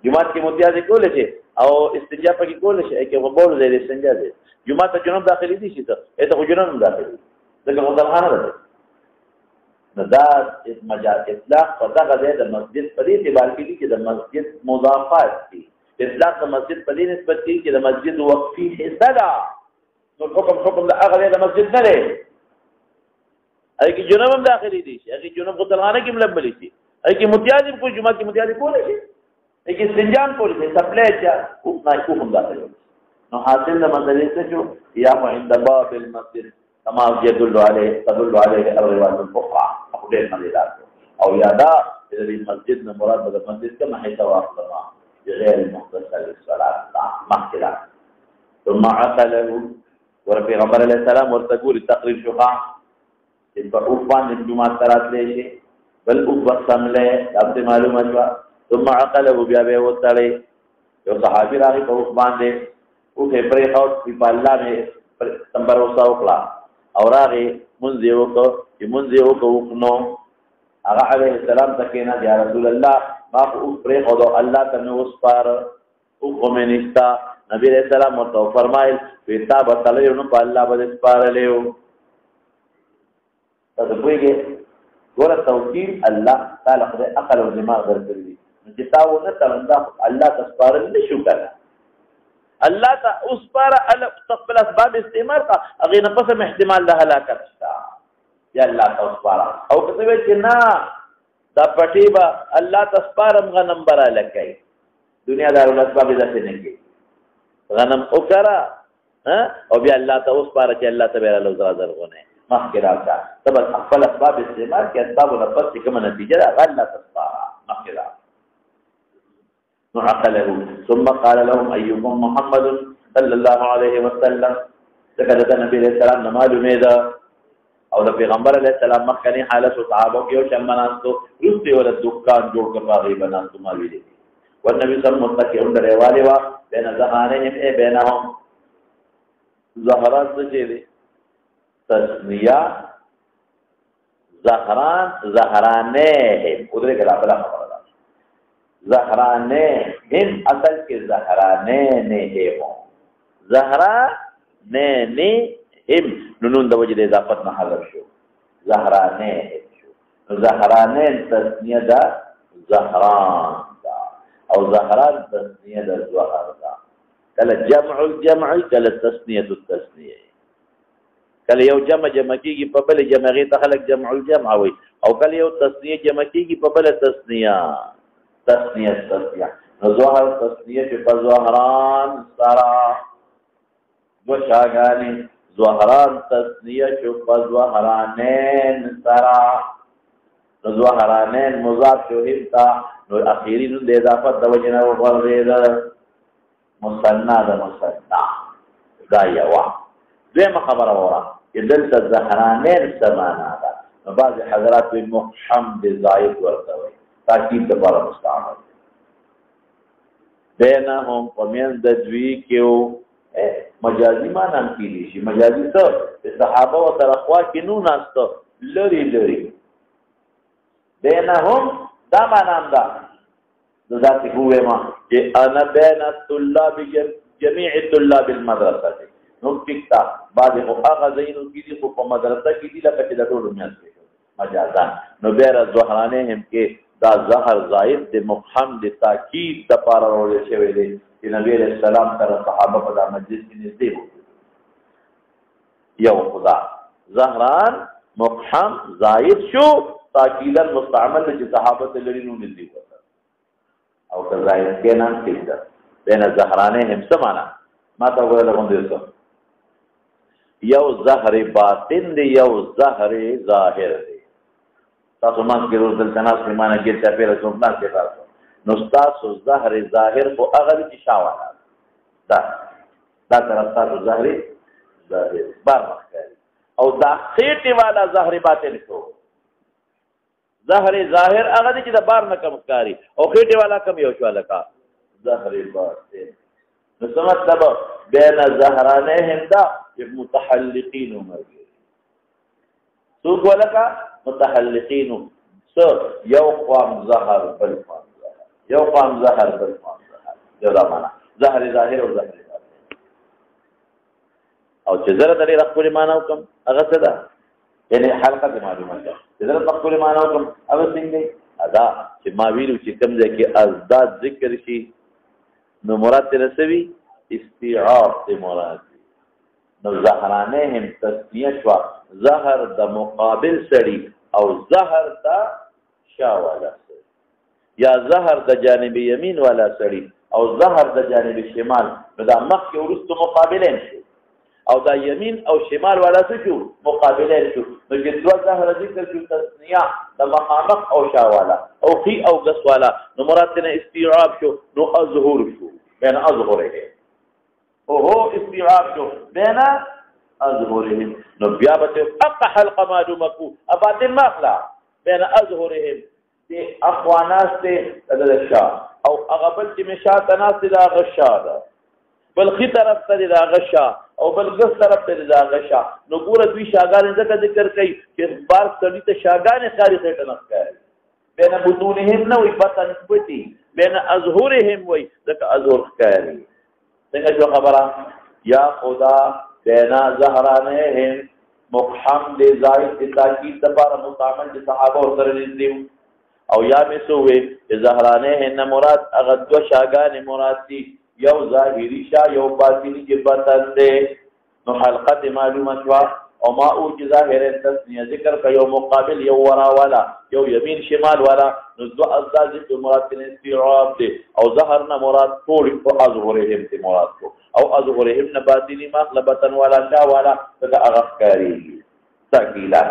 جومات کې متیازې کولی شي او استنجا پکې کولی شي هغې کې بولو ځای د استنجا ځای جومات ته جنوب داخلي دي شي ته ته خو جنوب هم داخلي ځکه غسلخانه ده نو دا اطلاق په دغه ځای د مسجد په دې اعتبار کې دي چې د مسجد مضافات دي اطلاق د مسجد په دې نسبت کې چې د مسجد وقفي حصه ده نو حکم د هغه ځای د مسجد نه دی هغې کې جنوب هم داخلي دي شي هغې جنوب غسلخانه کې هم لمبلی شي هغې کې متیازې هم کوي جومات کې متیازې کولی شي هغې کې استنجا هم کولی شي څپلی چا اوښ هم داخلي نو حاصل د مسلې څه شو یا عند باب المسجد كما تدل عليه الروايات الأخرى أو غير مدلات أو يادا إذا المسجد مراد هذا المسجد كما حيث واقفنا بغير المختص للصلاة مخكلة ثم عقله ورفي غمر عليه السلام ورتقول التقرير شقع أوفان الجمعة ثلاث ليش بل أوفصم له لابد معلومة شوى ثم عقله بيابه وطلي يو صحابي راغي فأوفان له اوخې پرې خوت په الله مې تمبر وسا وکړه او راغې مونځ یې وکړ چې مونځ یې وکړ نو هغه علیه السلام ته کېنه یا رسول الله ما خو اوښ پرېښودو الله ته مې وسپاره اوښ خو مې نشته نبي علیه السلام ورته وفرمایل وی تا به تللی نو په الله به دې سپارلی و تاسو پوهېږې ګوره توکیل الله تعالی خدای عقل او دماغ درکړي دي نو چې تا ونه تړل دا الله ته سپارل نه شو کنه الله ته اوس پاره خپل اسباب استعمال کا هغې نه پس هم احتمال د هلاکت شته یا الله ته اوس پاره او که څه وایي چې نه دا پټې به الله ته سپارم غنم به راله کوي دنیا دارالاسباب یې داسې نه کوي غنم وکړه او بیا الله ته اوس پاره چې الله ته به یې راله زره زرغونی مخکې راشه ته به خپل اسباب استعمال کړې اسبابو نه پس چې کومه نتیجه ده هغه الله ته سپاره مخکې راشه عقله ثم قال لهم أيكم محمد صلى الله عليه وسلم ذكرت النبي عليه السلام معلومه ده او د پیغمبر علیه السلام مخکنی حالت او صحابه کې او شمناستو رسته ول دکان جوړ کړ باغې بناستو مالوي دي والنبي صلی الله علیه وسلم متکئون درواله وا بین ذهانهم بینهم زهرات څه دي تسنیه زهرانه ودره کې راغله خبره زهرانه هم اصل کې زهرانه نه هم زهرانه هم نون د وجه د اضافت نه حذف شو زهرانه شو زهرانه تسنیه ده زهران ده او زهران تسنیه ده زهر ده کله جمع الجمع کله تسنیه التسنیه کله یو جمع کیږي په بل جمع ته خلق جمع الجمع وي او کله یو تسنیه جمع کیږي په بل تسنیه نظهر تسنیه چې په زهران سره دو شاګانی زهران تسنیه چې په زهرانین سره نو زهرانین مضاف شو هم تا نو اخیری نو د اضافت د وجه نه وغورځېده مثنا د مثنا دا یوه دویمه خبره وره چې دلته زهرانین څه معنا ده نو بعضې حضرات وایي مقحم د زاید ورته وایي تاکید دپاره مستعمل بینهم په منځ د دوی کې و مجازي معنا هم کېدی شي مجازي څه د صحابه ورسره خوا کې نو ناسته لرې لرې بینهم دا معنا هم ده زه داسې ووایم چې انا بین الطلاب جمیع طلاب المدرسه دی نو ټیک تا بعضې خو هغه ځایونو کې دي خو په مدرسه کې دي لکه چې د ټولو میاشت کې مجازا نو بیا زهرانهم کې دا زهر زائد د مفهم د تاکید دپاره راوړل شوی دی چې نبی علیه السلام سره صحابه په دا مجلس کې نږدې وو یو خدا زهران مفهم زائد شو تاکیدا مستعمل چې صحابه ته لري نو نږدې وو او که زائد کې نام ټیک ده بین زهرانهم څه معنا ما ته وویل غوندې یو زهر باطن دی یو زهر ظاهر دی تاسو مانس کې روز دلته ناست کې مانا ګیر چاپېره څوک ناست کې تاسو نو ستاسو زهر ظاهر خو هغه دی چې شاواله دا طرف تاسو زهر ظاهر بار مخکاري او دا خېټې والا زهر باطن کو زهر ظاهر هغه دی چې د بار نه کم ښکاري او خېټې والا کم یو شو لکه زهر باطن نو څه مطلب بین زهرانهم دا چې متحلقین ومرګي څوک ولکه متحلقین یو قوام زهر بل قوام زهر یو قوام زهر بل قوام زهر یو دا معنا زهر ظاهر او زهر باطن او چې زره د ډېره ښکلې معنا وکړم هغه څه ده یعنې حلقه د معلومات ده چې زره د ښکلې معنا وکړم هغه څنګه دی دا چې ما ویلو چې کوم ځای کې ازداد ذکر شي نو مراد ترې څه وي استیعاب ته مراد نو زهرانهم تسنیه شوه زهر د مقابل سړي او زهر د شا والا سړي یا زهر د جانب یمین والا سړي او زهر د جانب شمال نو دا مخکې وروستو مقابلین شو او دا یمین او شمال والا څه شو مقابلین شو نو چې دوه زهر ذکر شو تسنیه د مخامخ او شا والا او خي او ګس والا نو مراد نه استیعاب شو نو اظهور شو بین اظهره اوهو استیعاب شو بین اظهرهم نو بیا به اقح حلقه معلومه کو اباطن مخلا بین اظهرهم دی اخواناس ته د شا او هغه بل چې مشا تناس د غشا ده بل خي طرف ته د غشا او بل ګس طرف ته د غشا نو ګوره دوی شاګان ځکه ذکر کوي چې بار سړي ته شاګان خاري ته نه ښکاري بین بطونهم نه وي بطن پټي بین اظهرهم وي ځکه اظهر ښکاري څنګه شو خبره یا خدا بین زهرانهم مقحم د زائد د تاکید دپاره مستعمل د صحابه ورسره نږدې او یا مې څه وویل چې زهرانهم مراد هغه دوه شاګانې مراد دي یو ظاهري شا یو باطني چې بطن دی نو حلقه معلومه شوه او ما او چې ظاهر تسنیه ذکر که یو مقابل یو ورا والا یو یمین شمال والا نو دو ازداد ذکر مراد نه استیعاب دی او ظهر نه مراد ټول او اظهرهم ته مراد کو او اظهرهم نه باطنی مغلبتن والا شا والا دا اغفکاری تاکیلا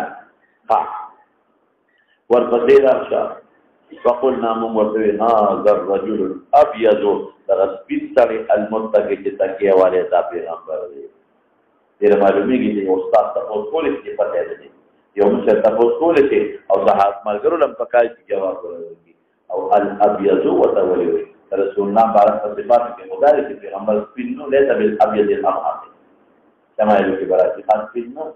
ها ورپسې راشا فقلنا من ورته هذا الرجل الابيض ترسبيستري المتقي چې تکیه والے دا پیغمبر دی ډېر معلومیږي چې استاد تاسو کولې چې پته ده یو مشر تاسو کولې چې او صحابه ملګرو لم پکای چې جواب ورکړي او الابيض وتولي رسول الله بارک صفات کې مدارک پیغمبر سپینو لیسا بالابيض الامام سمایلو کې براتي خاص سپینو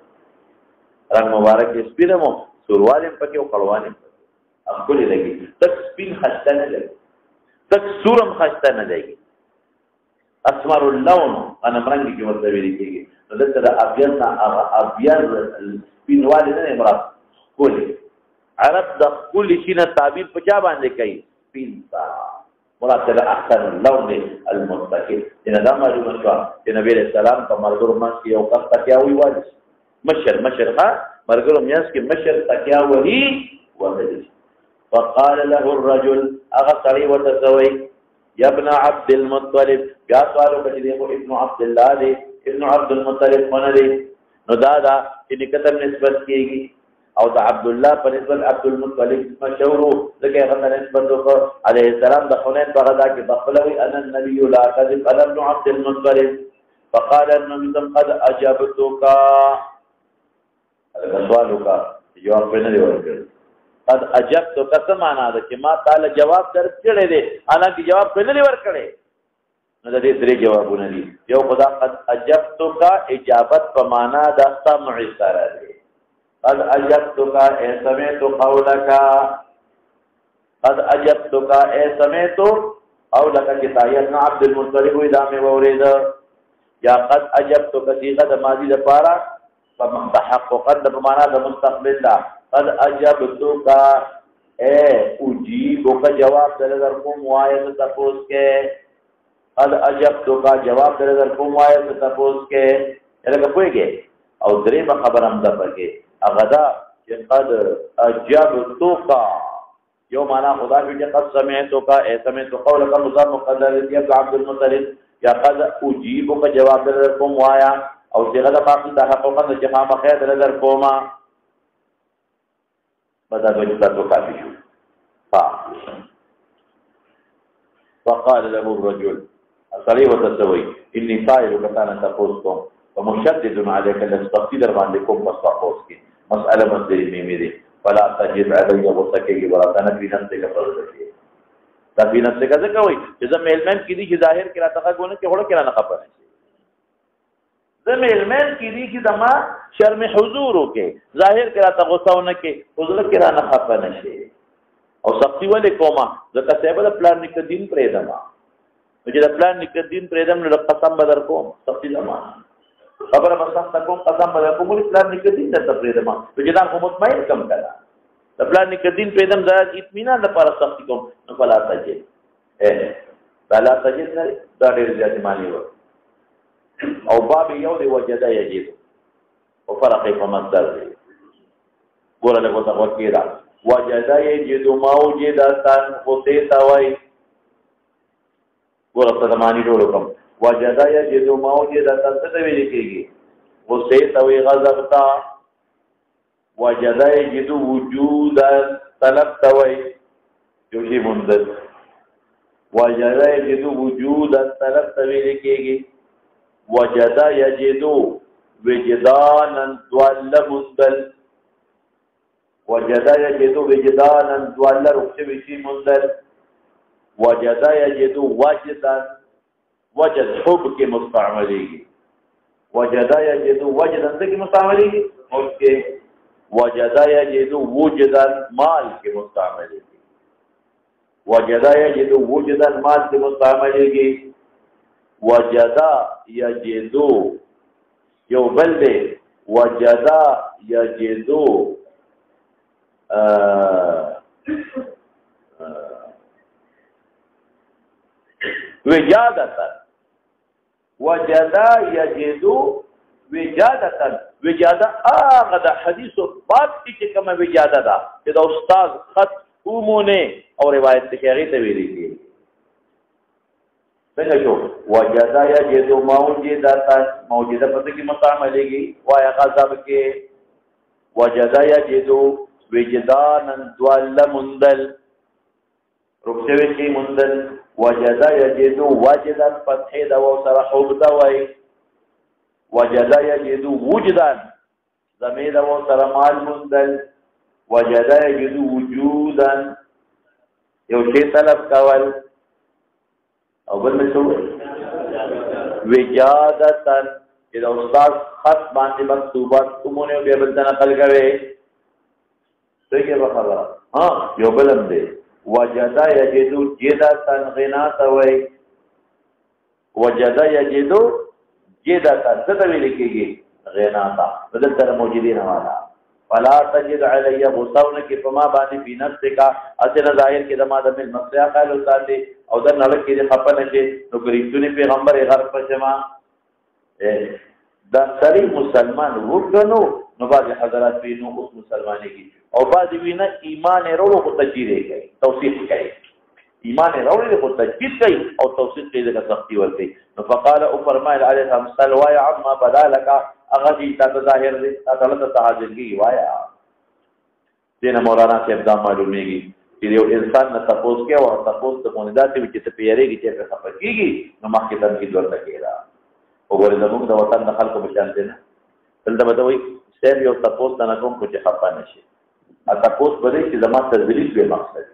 رنگ مبارک سپینمو سوروالم پکې او خړوانم خپل لګي تک سپین خسته نه لګي تک سورم خسته نه لګي اسمر اللون انا مرنګ کې ورته ویل کېږي نو دلته د ابيض نه ابيض سپینوالی نه مراد کولی عرب د کولی شي نه تعبیر په چا باندې کوي سپین تا مراد د احسن اللون المتقي ان دا معلومه شو چې نبی رسول الله په مرګ باندې یو کس تکیا وی وایي مشر ها مرګ میاس کې مشر تکیا وهي وهي فقال له الرجل اغسري وتسوي يا ابن عبد المطلب بیا سوالو کچې ابن عبد الله دی ابن عبد المطلب من دی نو دادا چې نکتر نسبت کیږي او د عبد الله په نسبت عبد المطلب مشهور ځکه هغه نسبت وکړ عليه السلام د حنین په غزا کې بخلوي انا النبي لا كذب انا ابن عبد المطلب فقال النبي قد اجبتك هذا سوالك جواب نه دی ورکړ قد اجبتك څه معنا ده چې ما تعالی جواب درکړی دی انا کی جواب نه دی ورکړی نو د دې درې جوابونه دي یو خدا قد اجبتك اجابت په معنا د سمع سره دی قد اجبتك اے سمعت قولك قد اجبتك اے سمعت قولك کتایت عبد المطلب اذا میں ورید یا قد اجبتك صيغه ماضی د پارا تحققا د معنا د مستقبل دا قد اجبتك اے اجيبك جواب در کوم وایت تپوس کې قد اجبتك جواب در کوم وایت تپوس کې لکه پوهیږي او درې خبر هم ده پکې اغدا چې قد اجبتك یو معنا خدا دې قد سمعتك اے سمعت قولك مضاف مقدر دی عبد المطلب یا قد اجيبك جواب در کوم وایا او صيغه د باقي د حقوقا د جهام خیر در کوما بدا وجه تاسو کافي شو فقال له الرجل اصلي وتسوي اني سائلك كان تقولكم ومشدد عليك الاستقدار باندې کوم مصطفوس کی مسألہ مصدری میں دي فلا تجد علي غصك کی وراتنا في نفسك فرض تفی نفسك څه کوي چې زم علم کې دي چې ظاهر کې را تقاګونه کې هړو کې نه خبره شي زم علم کې دي چې دما شرم حضور کې ظاهر کې را تغوسونه کې حضور کې را نه خبره شي او سختي ولې کومه ځکه صاحب د پلان نک دین پرې دما چې د پلان نک دین پرې دم نو قسم بدر کوم سختي دما خبره مسخ کوم قسم بدر کوم پلان نک دین د پرې دما چې دا کوم مطمئن کم کړه د پلان نک دین پرې دم زاد اطمینان لپاره سختي کوم نو فلا تجد فلا تجد نه دا ډېر زیات معنی و او باب یو دی وجدا یجد او فرق په مصدر دی ګوره له کومه وکیرا وجدا یجد موجدتن وتیتا وای ګوره په معنی ډول کوم وجدا یجد موجدتن څه ویل کیږي وتیتا وی غضبتا وجدا یجد وجودا طلب توي جوړي مندل وجدا یجد وجودا طلب توي کیږي وجدا یجد وجدانا ضل مندل وجدا یجد وجدانا ضل رخصوي مندل وجدا یجد وجدا وجد حب کې مستعمليږي وجدا یجد وجدا کې مستعمليږي او کې وجدا یجد وجدا مال کې مستعمليږي وجدا یجد وجدا مال کې مستعمليږي وجدا یجد یو بل دی وجدا یجد وجادتا وجدا یجد وجادتا وجاده هغه د حدیثو باب چې کومه وجاده ده چې د استاد خط عمونه او روایت کې هغه ته ویلي دي څنګه شو وجاده یجد موجودتا موجوده پته کې مستعملېږي وایا غضب کې وجاده یجد وجدانا ضل مندل رکوي کې مندل وجاده یجد وجدا فتح دا او سره حب دا وای وجدا یجد وجدا زمید او سره مال مندل وجدا یجد وجودا یو شی طلب کول او بل څه وجادتن چې د استاد خط باندې مکتوبات کومونه به بل نقل کوي څنګه وکړه ها یو بلم دی وجدا یجد جدتن غنا توي وجدا یجد جدتن څه ته ویل کېږي غنا تا بدل تر موجودین والا فلا تجد علی غصون کی فما باندې بنفس کا اصل ظاهر کې دما د مل مسیا قال استاد او د نړ کې خپنه چې نو ګریتونی پیغمبر غر پښما دا سری مسلمان وګنو نو باز حضرات وی نو اوس مسلمانې کی او باز وینا ایمان وروړو کو تجدید کوي توصیف کوي ایمان وروړو کو تجدید کوي او توصیف کوي د سختي ورته نو فقال او فرمایل علیه السلام وایا عما بدالک اغدی تا ظاهر دې تعالی ته حاضر کی وایا دینه مولانا صاحب دا معلومیږي چې یو انسان نه تپوس کې او تپوس ته مونږ داسې چې ته پیریږي چې په خپل کېږي نو مخکې تنقید ورته کېدا وګوره زموږ د وطن د خلکو په شان دي نه دلته به وایي صاحب یو تپوس نه کوم چې خپه نشي ا تپوس بلې چې زما تذلیل به مقصد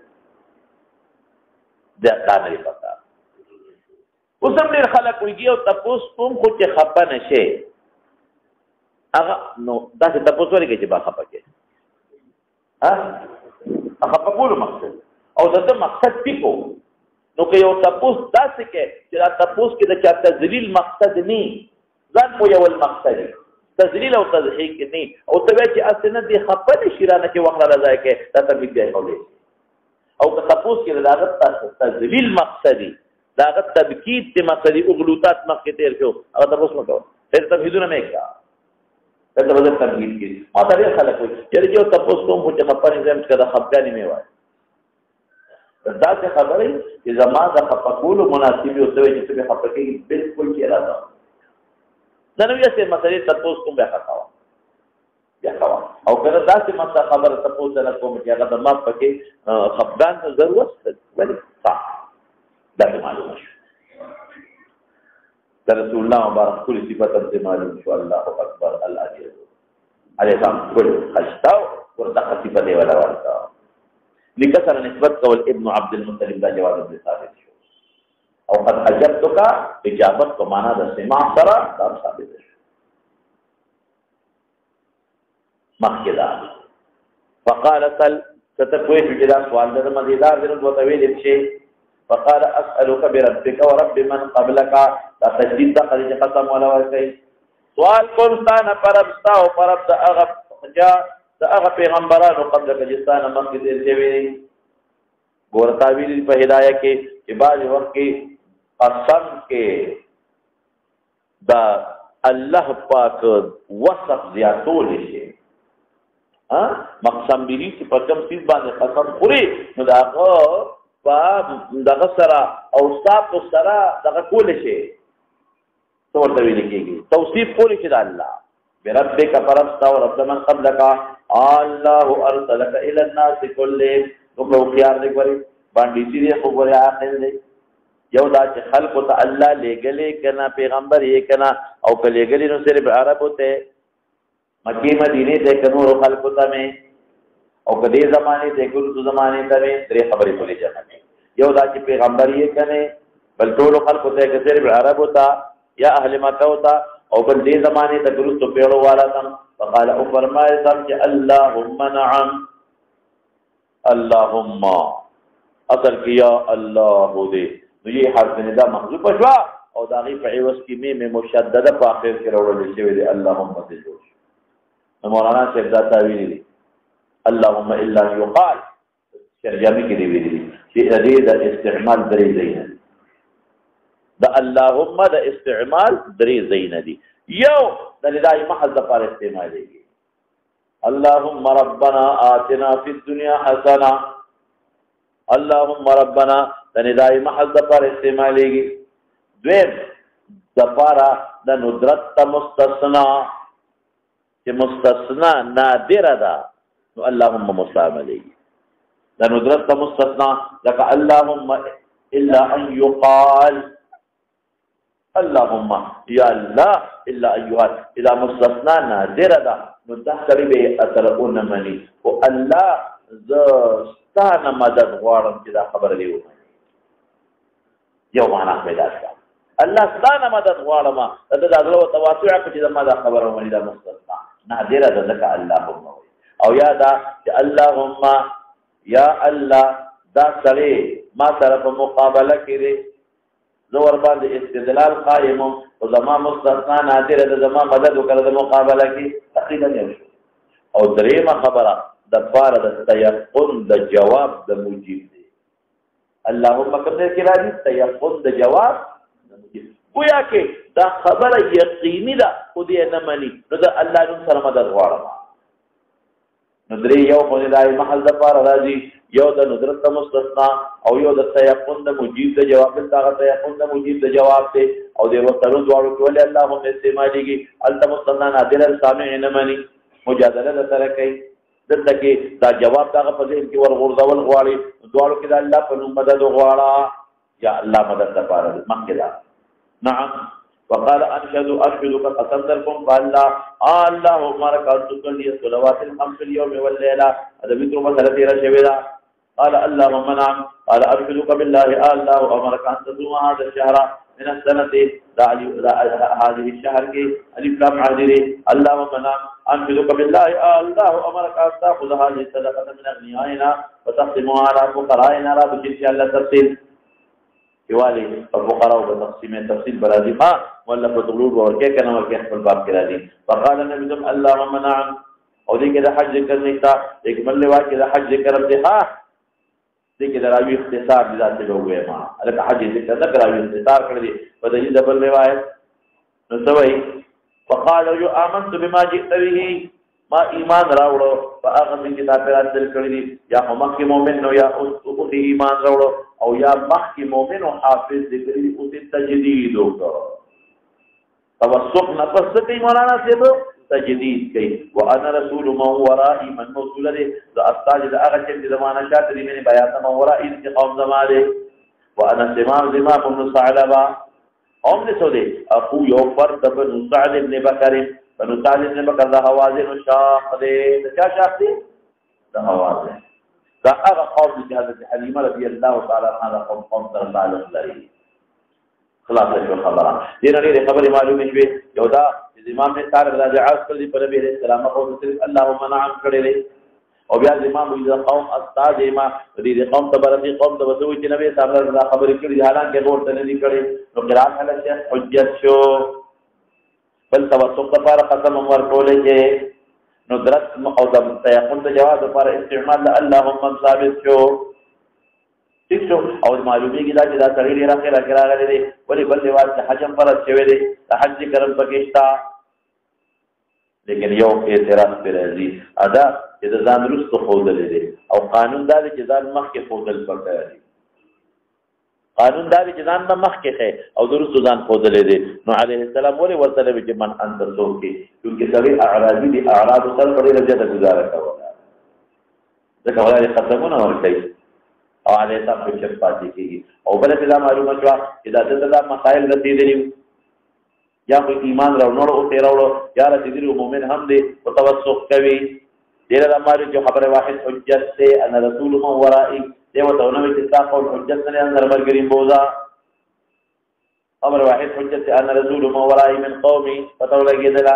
دا نه پتا اوس هم ډېر خلک وایي او تپوس کوم خو چې خپه نشي هغه نو دا چې تپوس ورګي چې با خپه کې هغه په کولو مقصد او دا مقصد ټیکو نو که یو تپوس داسې کې چې دا تپوس کې د چا تذلیل مقصد نه ځان په یو مقصد تذلیل او تضحیک نه او ته چې اسنه دي خپل شیرانه کې وخت راځي کې دا تبلیغ دی او که تپوس کې دا تذلیل مقصدی دا تبکید ته مقصدی اغلوطات مخکې تیر شو هغه تپوس مکو هر تبهیدونه مې کا دا د وزن تبلیغ کې ما ته خلک وي چې یو تپوس کوم چې خپل نظام کې دا خپګانی مې وای دا څه خبره چې زما د خپقول مناسب او څه چې څه خپقې بالکل کې راځه دا نو یې څه مسلې تاسو کوم بیا خاطاو بیا خاطاو او کله دا څه مسله خبره تاسو نه کوم چې هغه د ما پکې خپګان ته ضرورت ولې صح دا معلومه شو رسول الله مبارک کل صفات ته معلوم شو الله اکبر الله دې عليه السلام ګل خشتاو ورته صفات دی ولا ورته لکثر نسبت قول ابن عبد المطلب دا جواب ابن ثابت شو او قد اجبتك اجابت په معنا د سماع سره دا ثابت شو مخکدا فقال سل ستكوي في جدا سوال د مزیدار د وتویل شي فقال اسالك بربك ورب من قبلك دا تجدید دا قسم ولا ورکي سوال کوم ستانه پربستا او پرب د هغه جا دا هغه پیغمبرانو قبل کجستانه مخکې دې شوی ګورتا ویل په هدايه کې چې باز وخت کې قسم کې دا الله پاک وصف زیاتول شي ها مقسم دې چې په کوم څه باندې قسم خوري نو دا باب دغه سره او صاحب سره دغه کول شي څورته ویل کېږي توصیف کول شي د الله بربك فربت ورب من قبلك الله ارسلك الى الناس كلهم تو خيار دې غوري باندې دې خو غوري اخر دې یو دا چې خلق ته الله لګلې کنا پیغمبر یې کنا او کله لګلې نو صرف عربو ته مکه مدینه ته کنو خلق ته مې او کدی زمانه ته ګورو زمانه ته درې خبرې کولې ځنه یو دا چې پیغمبر یې کنه بل ټول خلق ته صرف عربو ته یا اهل مکه ته او بل دې زمانه ته ګورو ته پیړو والا تم فقال او فرمائے تم کہ اللهم نعم اللهم اصل کیا اللہ دے تو یہ حرف ندا محذوف شوا او داغی په عوض کې میم مشدده په اخر کې راوړل شوی دی اللهم ته جوړ مولانا صاحب دا تعویل دی اللهم الا يقال ترجمه کې دی ویلي چې دې د استعمال درې زین دا اللهم د استعمال درې زین دي یو د ندای محض پر استعمالېږي اللهم ربنا آتنا فی الدنيا حسنه اللهم ربنا د ندای محض پر استعمالېږي دویم دپارا د ندرت مستثنا چې مستثنا نادره ده نو اللهم مستعملېږي د ندرت مستثنا لکه اللهم الا ان يقال اللهم یا الله الا ایها اذا مستثنا نادره ده نو دا قریب اثرون منی او الله زستانه مدد غواړم چې دا خبره دی یو معنا پیدا شي الله ستانه مدد غواړم دا د غلو تواسع چې زما دا خبره ونی دا مستثنا نادره ده ځکه اللهم او یا دا چې اللهم یا الله دا سره ما سره په مقابله کې زور باندې استدلال قائم او زما مستثنا نادر د زما مدد وکړه د مقابله کې تقریبا یو او دریمه خبره د بار د تيقن د جواب د مجيب دی اللهم کوم دې کې راځي تيقن د جواب د مجيب گویا کې دا خبره یقیني ده خو دې نه مانی نو د الله نوم سره مدد غواړم نو درې یو په دې محل د بار راځي یو د ندرت مستثنا او یو د تيقن د مجيب د جواب د تيقن د مجيب د جواب ته او د وترو دوړو کول اللهم استعماليږي التمستنا نادر السامع نه مني مجادله د سره کوي دلته کې دا جواب دغه په ذهن کې ورغورځول غواړي دواړو کې د الله په نوم مدد وغواړه یا الله مدد لپاره مخکې ده نعم وقال أنشدك قسم دركم قال اللهم لك أن تصلي الصلوات الخمس اليوم والليلة هذا ذكر مسألة رشيدة قال اللهم نعم قال أنشدك بالله الله أمرك أن تصوم هذا الشهر من السنة هذه الشهر كي ألف لام عادري اللهم نعم أنشدك بالله الله أمرك أن تأخذ هذه الصدقة من أغنيائنا وتقسمها على فقرائنا لا بشرك الله تفصيل والي الفقراء وتقسيم تفصيل برازي ما ولا فتقولوا وركه كنا وركه في الباب كرادي فقال النبي صلى الله عليه وسلم نعم او دې کې د حج ذکر نکتا ایک بلې واکه د حج ذکر ته ها دې کې د راوي اختصار دي ذات له وې ما الکه حج ذکر نه راوي اختصار کړی په دې د بل روایت نو سوي فقال يو امنت بما جئت به ما ایمان راوړو فاغه من کتاب راتل کړی یا هم کې مؤمن نو یا او دې ایمان راوړو او یا مخی مومن و حافظ ذکری اسی تجدید ہوگا توسق نفس کی مولانا سے تو تجدید کی وانا رسول من ورائی من موصول دے تو استاج دا اغا چند زمانہ شاتری میں نے بیاتا من ورائی انتی قوم زمان دے وانا زمام بن صعلبا قوم دے سو دے اخو یوفر بن سعد بن بکر بن سعد بن بکر دا حوازن و شاق دے کیا شاق دے دا حوازن دا هغه قوم چې حضرت حلیمه رضی الله تعالی عنها قوم در تعلق لري خلاص شو خبره دې نه خبره معلومه شوه یو دا چې امام نے تعالی راجعات کړی په نبی رسول الله او صرف اللهم نعم کړی او بیا امام وی قوم استاد ما دې قوم تبرتی قوم ته وځوي چې نبی صاحب الله خبرې کړې حالانکه ورته نه کړي نو قرات هله حجت شو بل توسق لپاره قسم ورکولې چې ندرت او د تيقن د جواز لپاره استعمال اللهم ثابت شو ٹھیک شو او معلومی کی دا چې دا سړی ډیر راغلی دی ولی بل دیوال چې حجم فرض شوی دی د حج کرم پکېشتا لیکن یو اعتراض پر راځي ادا چې د ځان رستو خودلې دی او قانون دا چې ځان مخکې خودل پکې دی قانون دا چې ځان مخکې ښه او درست ځان خودلې دی نو عليه السلام ولې ورته چې من اندر څوکي کیونکه سړی اعراضي دي اعراض سره پرې راځي د گزاره کوله ځکه ولې ختمونه ورته او عليه السلام په چپ پاتې کیږي او بل څه معلومه شو چې دا مسائل رسیدلی یا کوئی ایمان راوړو او تیراوړو یا رسیدلی مومن هم دي او توسق کوي دغه امر جو خبره واحد حجت سے ان رسول من ورائي دیو ته نو چې تاسو حجت نه اندر مرګریم بوزا امر واحد حجت سے ان رسول من ورائي من قومي فتو لګیدلا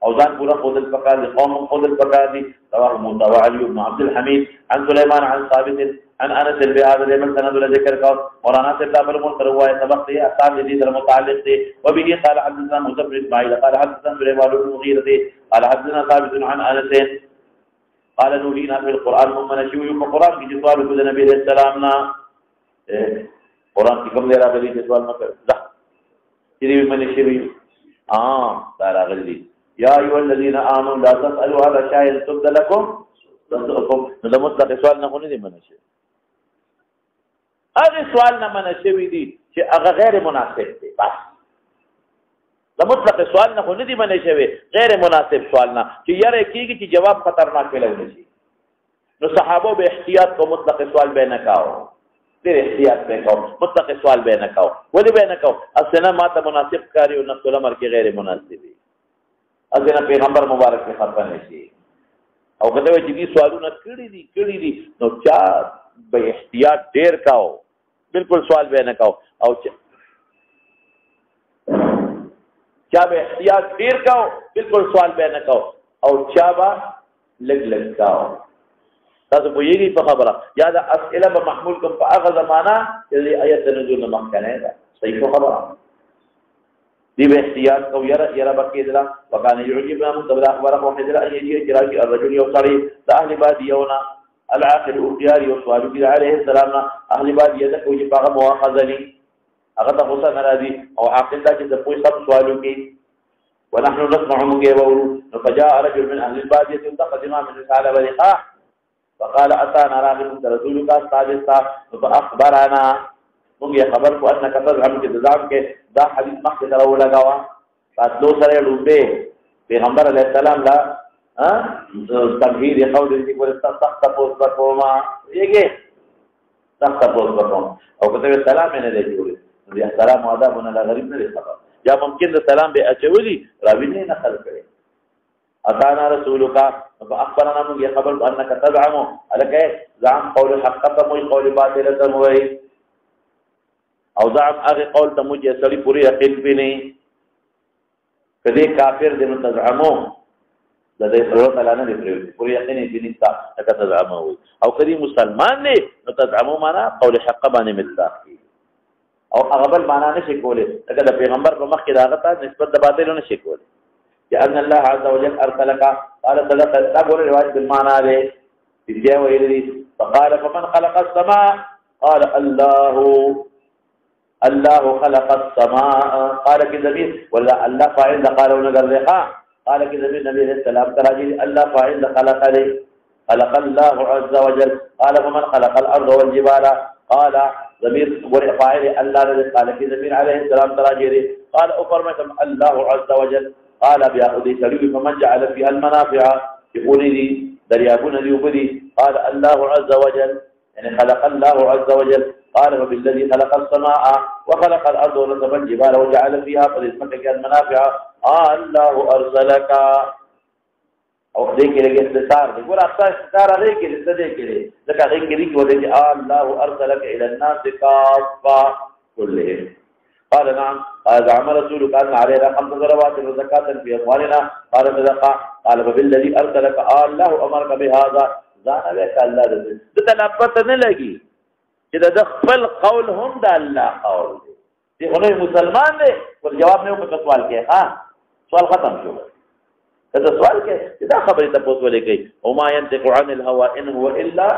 او ځان پورا خودل پکار دي قوم خودل پکار دي رواه متوعلي بن عبد الحميد عن سليمان عن ثابت عن انس بهذا من سند ذكر قال مولانا سے تابر منکر ہوا ہے سبق ہے اصحاب دي در متعلق سے وبه قال حدثنا مصطفى اسماعيل قال حدثنا سليمان بن مغيرة قال حدثنا ثابت عن انس قال نودينا في القران من نشوي في القران کی سوال کو نبی علیہ السلام نا قران کی کوم لرا غلی سوال نہ کر دا چری من شوی دارا غلی یا ایها الذين امنوا لا تسالوا على شيء تبد لكم تسؤكم نو مطلق سوال نه خونی دی منشه هغه سوال نه منشه وی دی چې هغه غیر مناسب دی بس د مطلق سوال نه خونی دی منشه وی غیر مناسب سوال نه چې یاره کیږي چې جواب خطرناک ویلای شي نو صحابه به احتیاط کو مطلق سوال به نه کاو ډېر احتیاط به کو مطلق سوال به نه کاو ولی به نه کاو اصله ما ته مناسب کاری او نقل امر کې غیر مناسب دی اذن پیغمبر مبارک په خطبه نشي او کله چې دې سوالونه کړی دي نو چا به احتیاط ډېر کاو بالکل سوال به نه کاو او چا به احتیاط ډېر کاو بالکل سوال به نه کاو او چا به لګ کاو تاسو په یوه په خبره یا د اسئله به محمول کوم په هغه زمانہ چې آیت نزول نه مخکنه ده صحیح خبره دی به احتیاط کو یرا بکیدلا وکانه یعجبنا من قبل اخبار او حجر ان يجي جراك الرجل يصلي اهل باديونا العاقل اختيار يصلي عليه السلام اهل باديه ده کوئی پاغه مواخذني هغه ته غوسه ناراضي او عاقل دا چې د پوي سب سوالو کې ونحن نسمع مغه وورو فجاء رجل من اهل الباديه تقدم من رساله ولقاء فقال اتانا راغب رسولك الصادق فاخبرنا موږ خبر کو ان کتل هم کې دزام کې دا حدیث مخکې درو لگاوا راتلو سره لومبه پیغمبر علیه السلام لا تمهید قول دې کول سخت پوس وکوما یګه سخت پوس وکوم او کته سلام نه دی جوړ دي سلام او ادب نه غریب نه خبر یا ممکن د سلام به اچولي راوی نه نقل کړي اتانا رسولک فاخبرنا من خبر انك تزعم الک زعم قول حق تموي قول باطل تموي او زعم هغه قول تموي سړي پوری یقین پینې کدی کافر دې تزعمو د دې سره تعالی نه دی پوری یقین پینې تا تزعمو او کدی مسلمان نه تزعمو معنا قول حق باندې متفق او اغبل معنا نشي کولای لکه د پیغمبر په مخ کې داغه ته نسبت د باطل نشي کولای چې ان الله عز وجل ارسلك قال صدق ابو روایت بالمعنى له دې ویلي فقال فمن خلق السماء قال الله خلق السماء قال كذبين ولا الله فاعل قال ونغرها قال كذبين النبي عليه السلام تراجي الله فاعل خلق الله عز وجل قال فمن خلق الارض والجبال قال ضمير فاعل الله الذي قال في ضمير عليه السلام تراجي قال افرمتم الله عز وجل قال بياخذ سليم فمن جعل فيها المنافع يقول لي دريابون لي قال الله عز وجل يعني خلق الله عز وجل قال وبالذي خلق السماء وخلق الارض ونصب الجبال وجعل فيها فلسمتك المنافع الله ارسلك او دې کې لګي استثار دي ګور اخته استثار لري کې دې کې ځکه دې کې لري ودې الله ارسلك الى الناس كافه كلهم قال نعم قال زعم رسولك ان علينا 5 ضربات وزكاه في اموالنا قال صدق قال وبالذي ارسلك الله امرك بهذا ځان له الله دې تلپت نه لګي چې د خپل قول هم د الله قول دي هغه مسلمان دي ور جواب نه وکړ سوال کې ها سوال ختم شو هذا سوال کې دا خبره تاسو ولې کوي او ما ينطق عن الهوى ان هو الا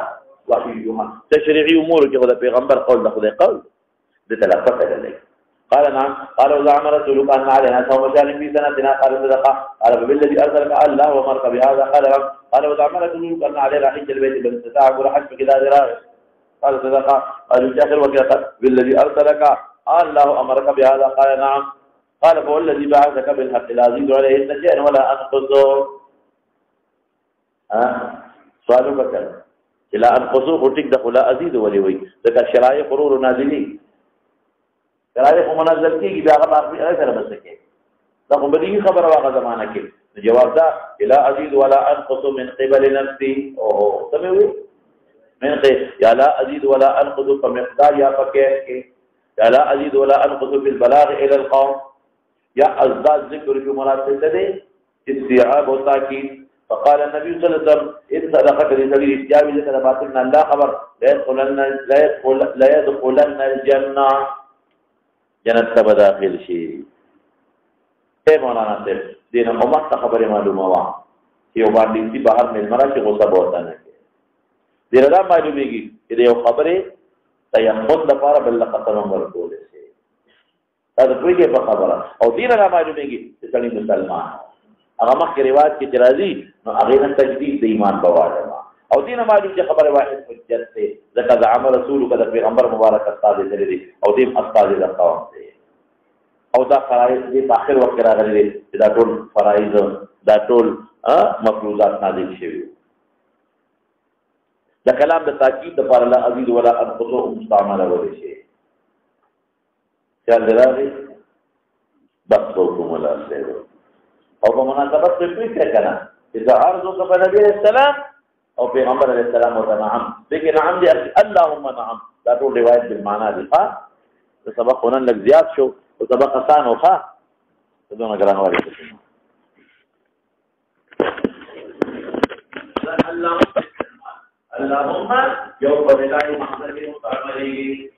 وحي يوحى تشريعي امور کې د پیغمبر قول د خدای قول د تلقت لګي قال نعم قال وزعم رسولك ان علينا صوم شهر في سنتنا قال صدقه قال بالذي ارسلك الله وامرك بهذا قال وزعم رسولك ان علينا حج البيت بن استطاع وحج كذا ذراع قال صدقه قال اخر وقت بالذي ارسلك الله امرك بهذا قال نعم قال فهو الذي بعثك بالحق لا ازيد عليه شيئا ولا انقص سوالو وکړه چې لا انقص غټیک د لا ازيد ولي وي ځکه شرایع قرور نازلي شرایع منزل کیږي دا هغه په سره مسکه دا کوم بدی خبره واغه زمانہ کې جواب دا لا ازيد ولا انقص من قبل نفسي او سموي من یا لا ازيد ولا انقص فمقدار یا فکه یا لا ازيد ولا انقص بالبلاغ الى القوم یا ازداد ذکر في مناسبت ده استيعاب و تاکید فقال النبي صلى الله عليه وسلم ان صدقت لذوي الاحتياج ذكر باطن الله خبر لا يدخلن الجنه جنت ته داخل شي اے مولانا صاحب دین امت خبر معلومه وا یو باندې چې بهر مل مراشي غوسه بوته نه کې دین دا معلومیږي چې یو خبره تیمم لپاره بل قسم ورکول شي دا د کومه په خبره او دین را معلومیږي چې څنګه مسلمان هغه مخکې روایت کې جرازي نو هغه نه تجدید د ایمان په واده او دین معلوم چې خبره واحد حجت ده ځکه زعم رسولک د پیغمبر مبارک استاد دې او دې استاد دې قوم دې او دا فرایض دې په اخر وخت راغلي چې دا ټول فرایض دا ټول مفروضات نازل شوي دا کلام د تاکید د پر الله عزیز ولا انقصو مستعمل ولا شي خیال دراغي بس حکم الله سره او په مناسبت په فکر کړه اذا عرضو کبه نبی السلام او پیغمبر علیہ السلام او نعم لیکن نعم دي اللهم نعم دا ټول روایت بالمعنى دي ها سبق هنن لك زیات شو او سبق آسان او ها دونه ګران وایي اللهم يوم بدايه محمد متعملي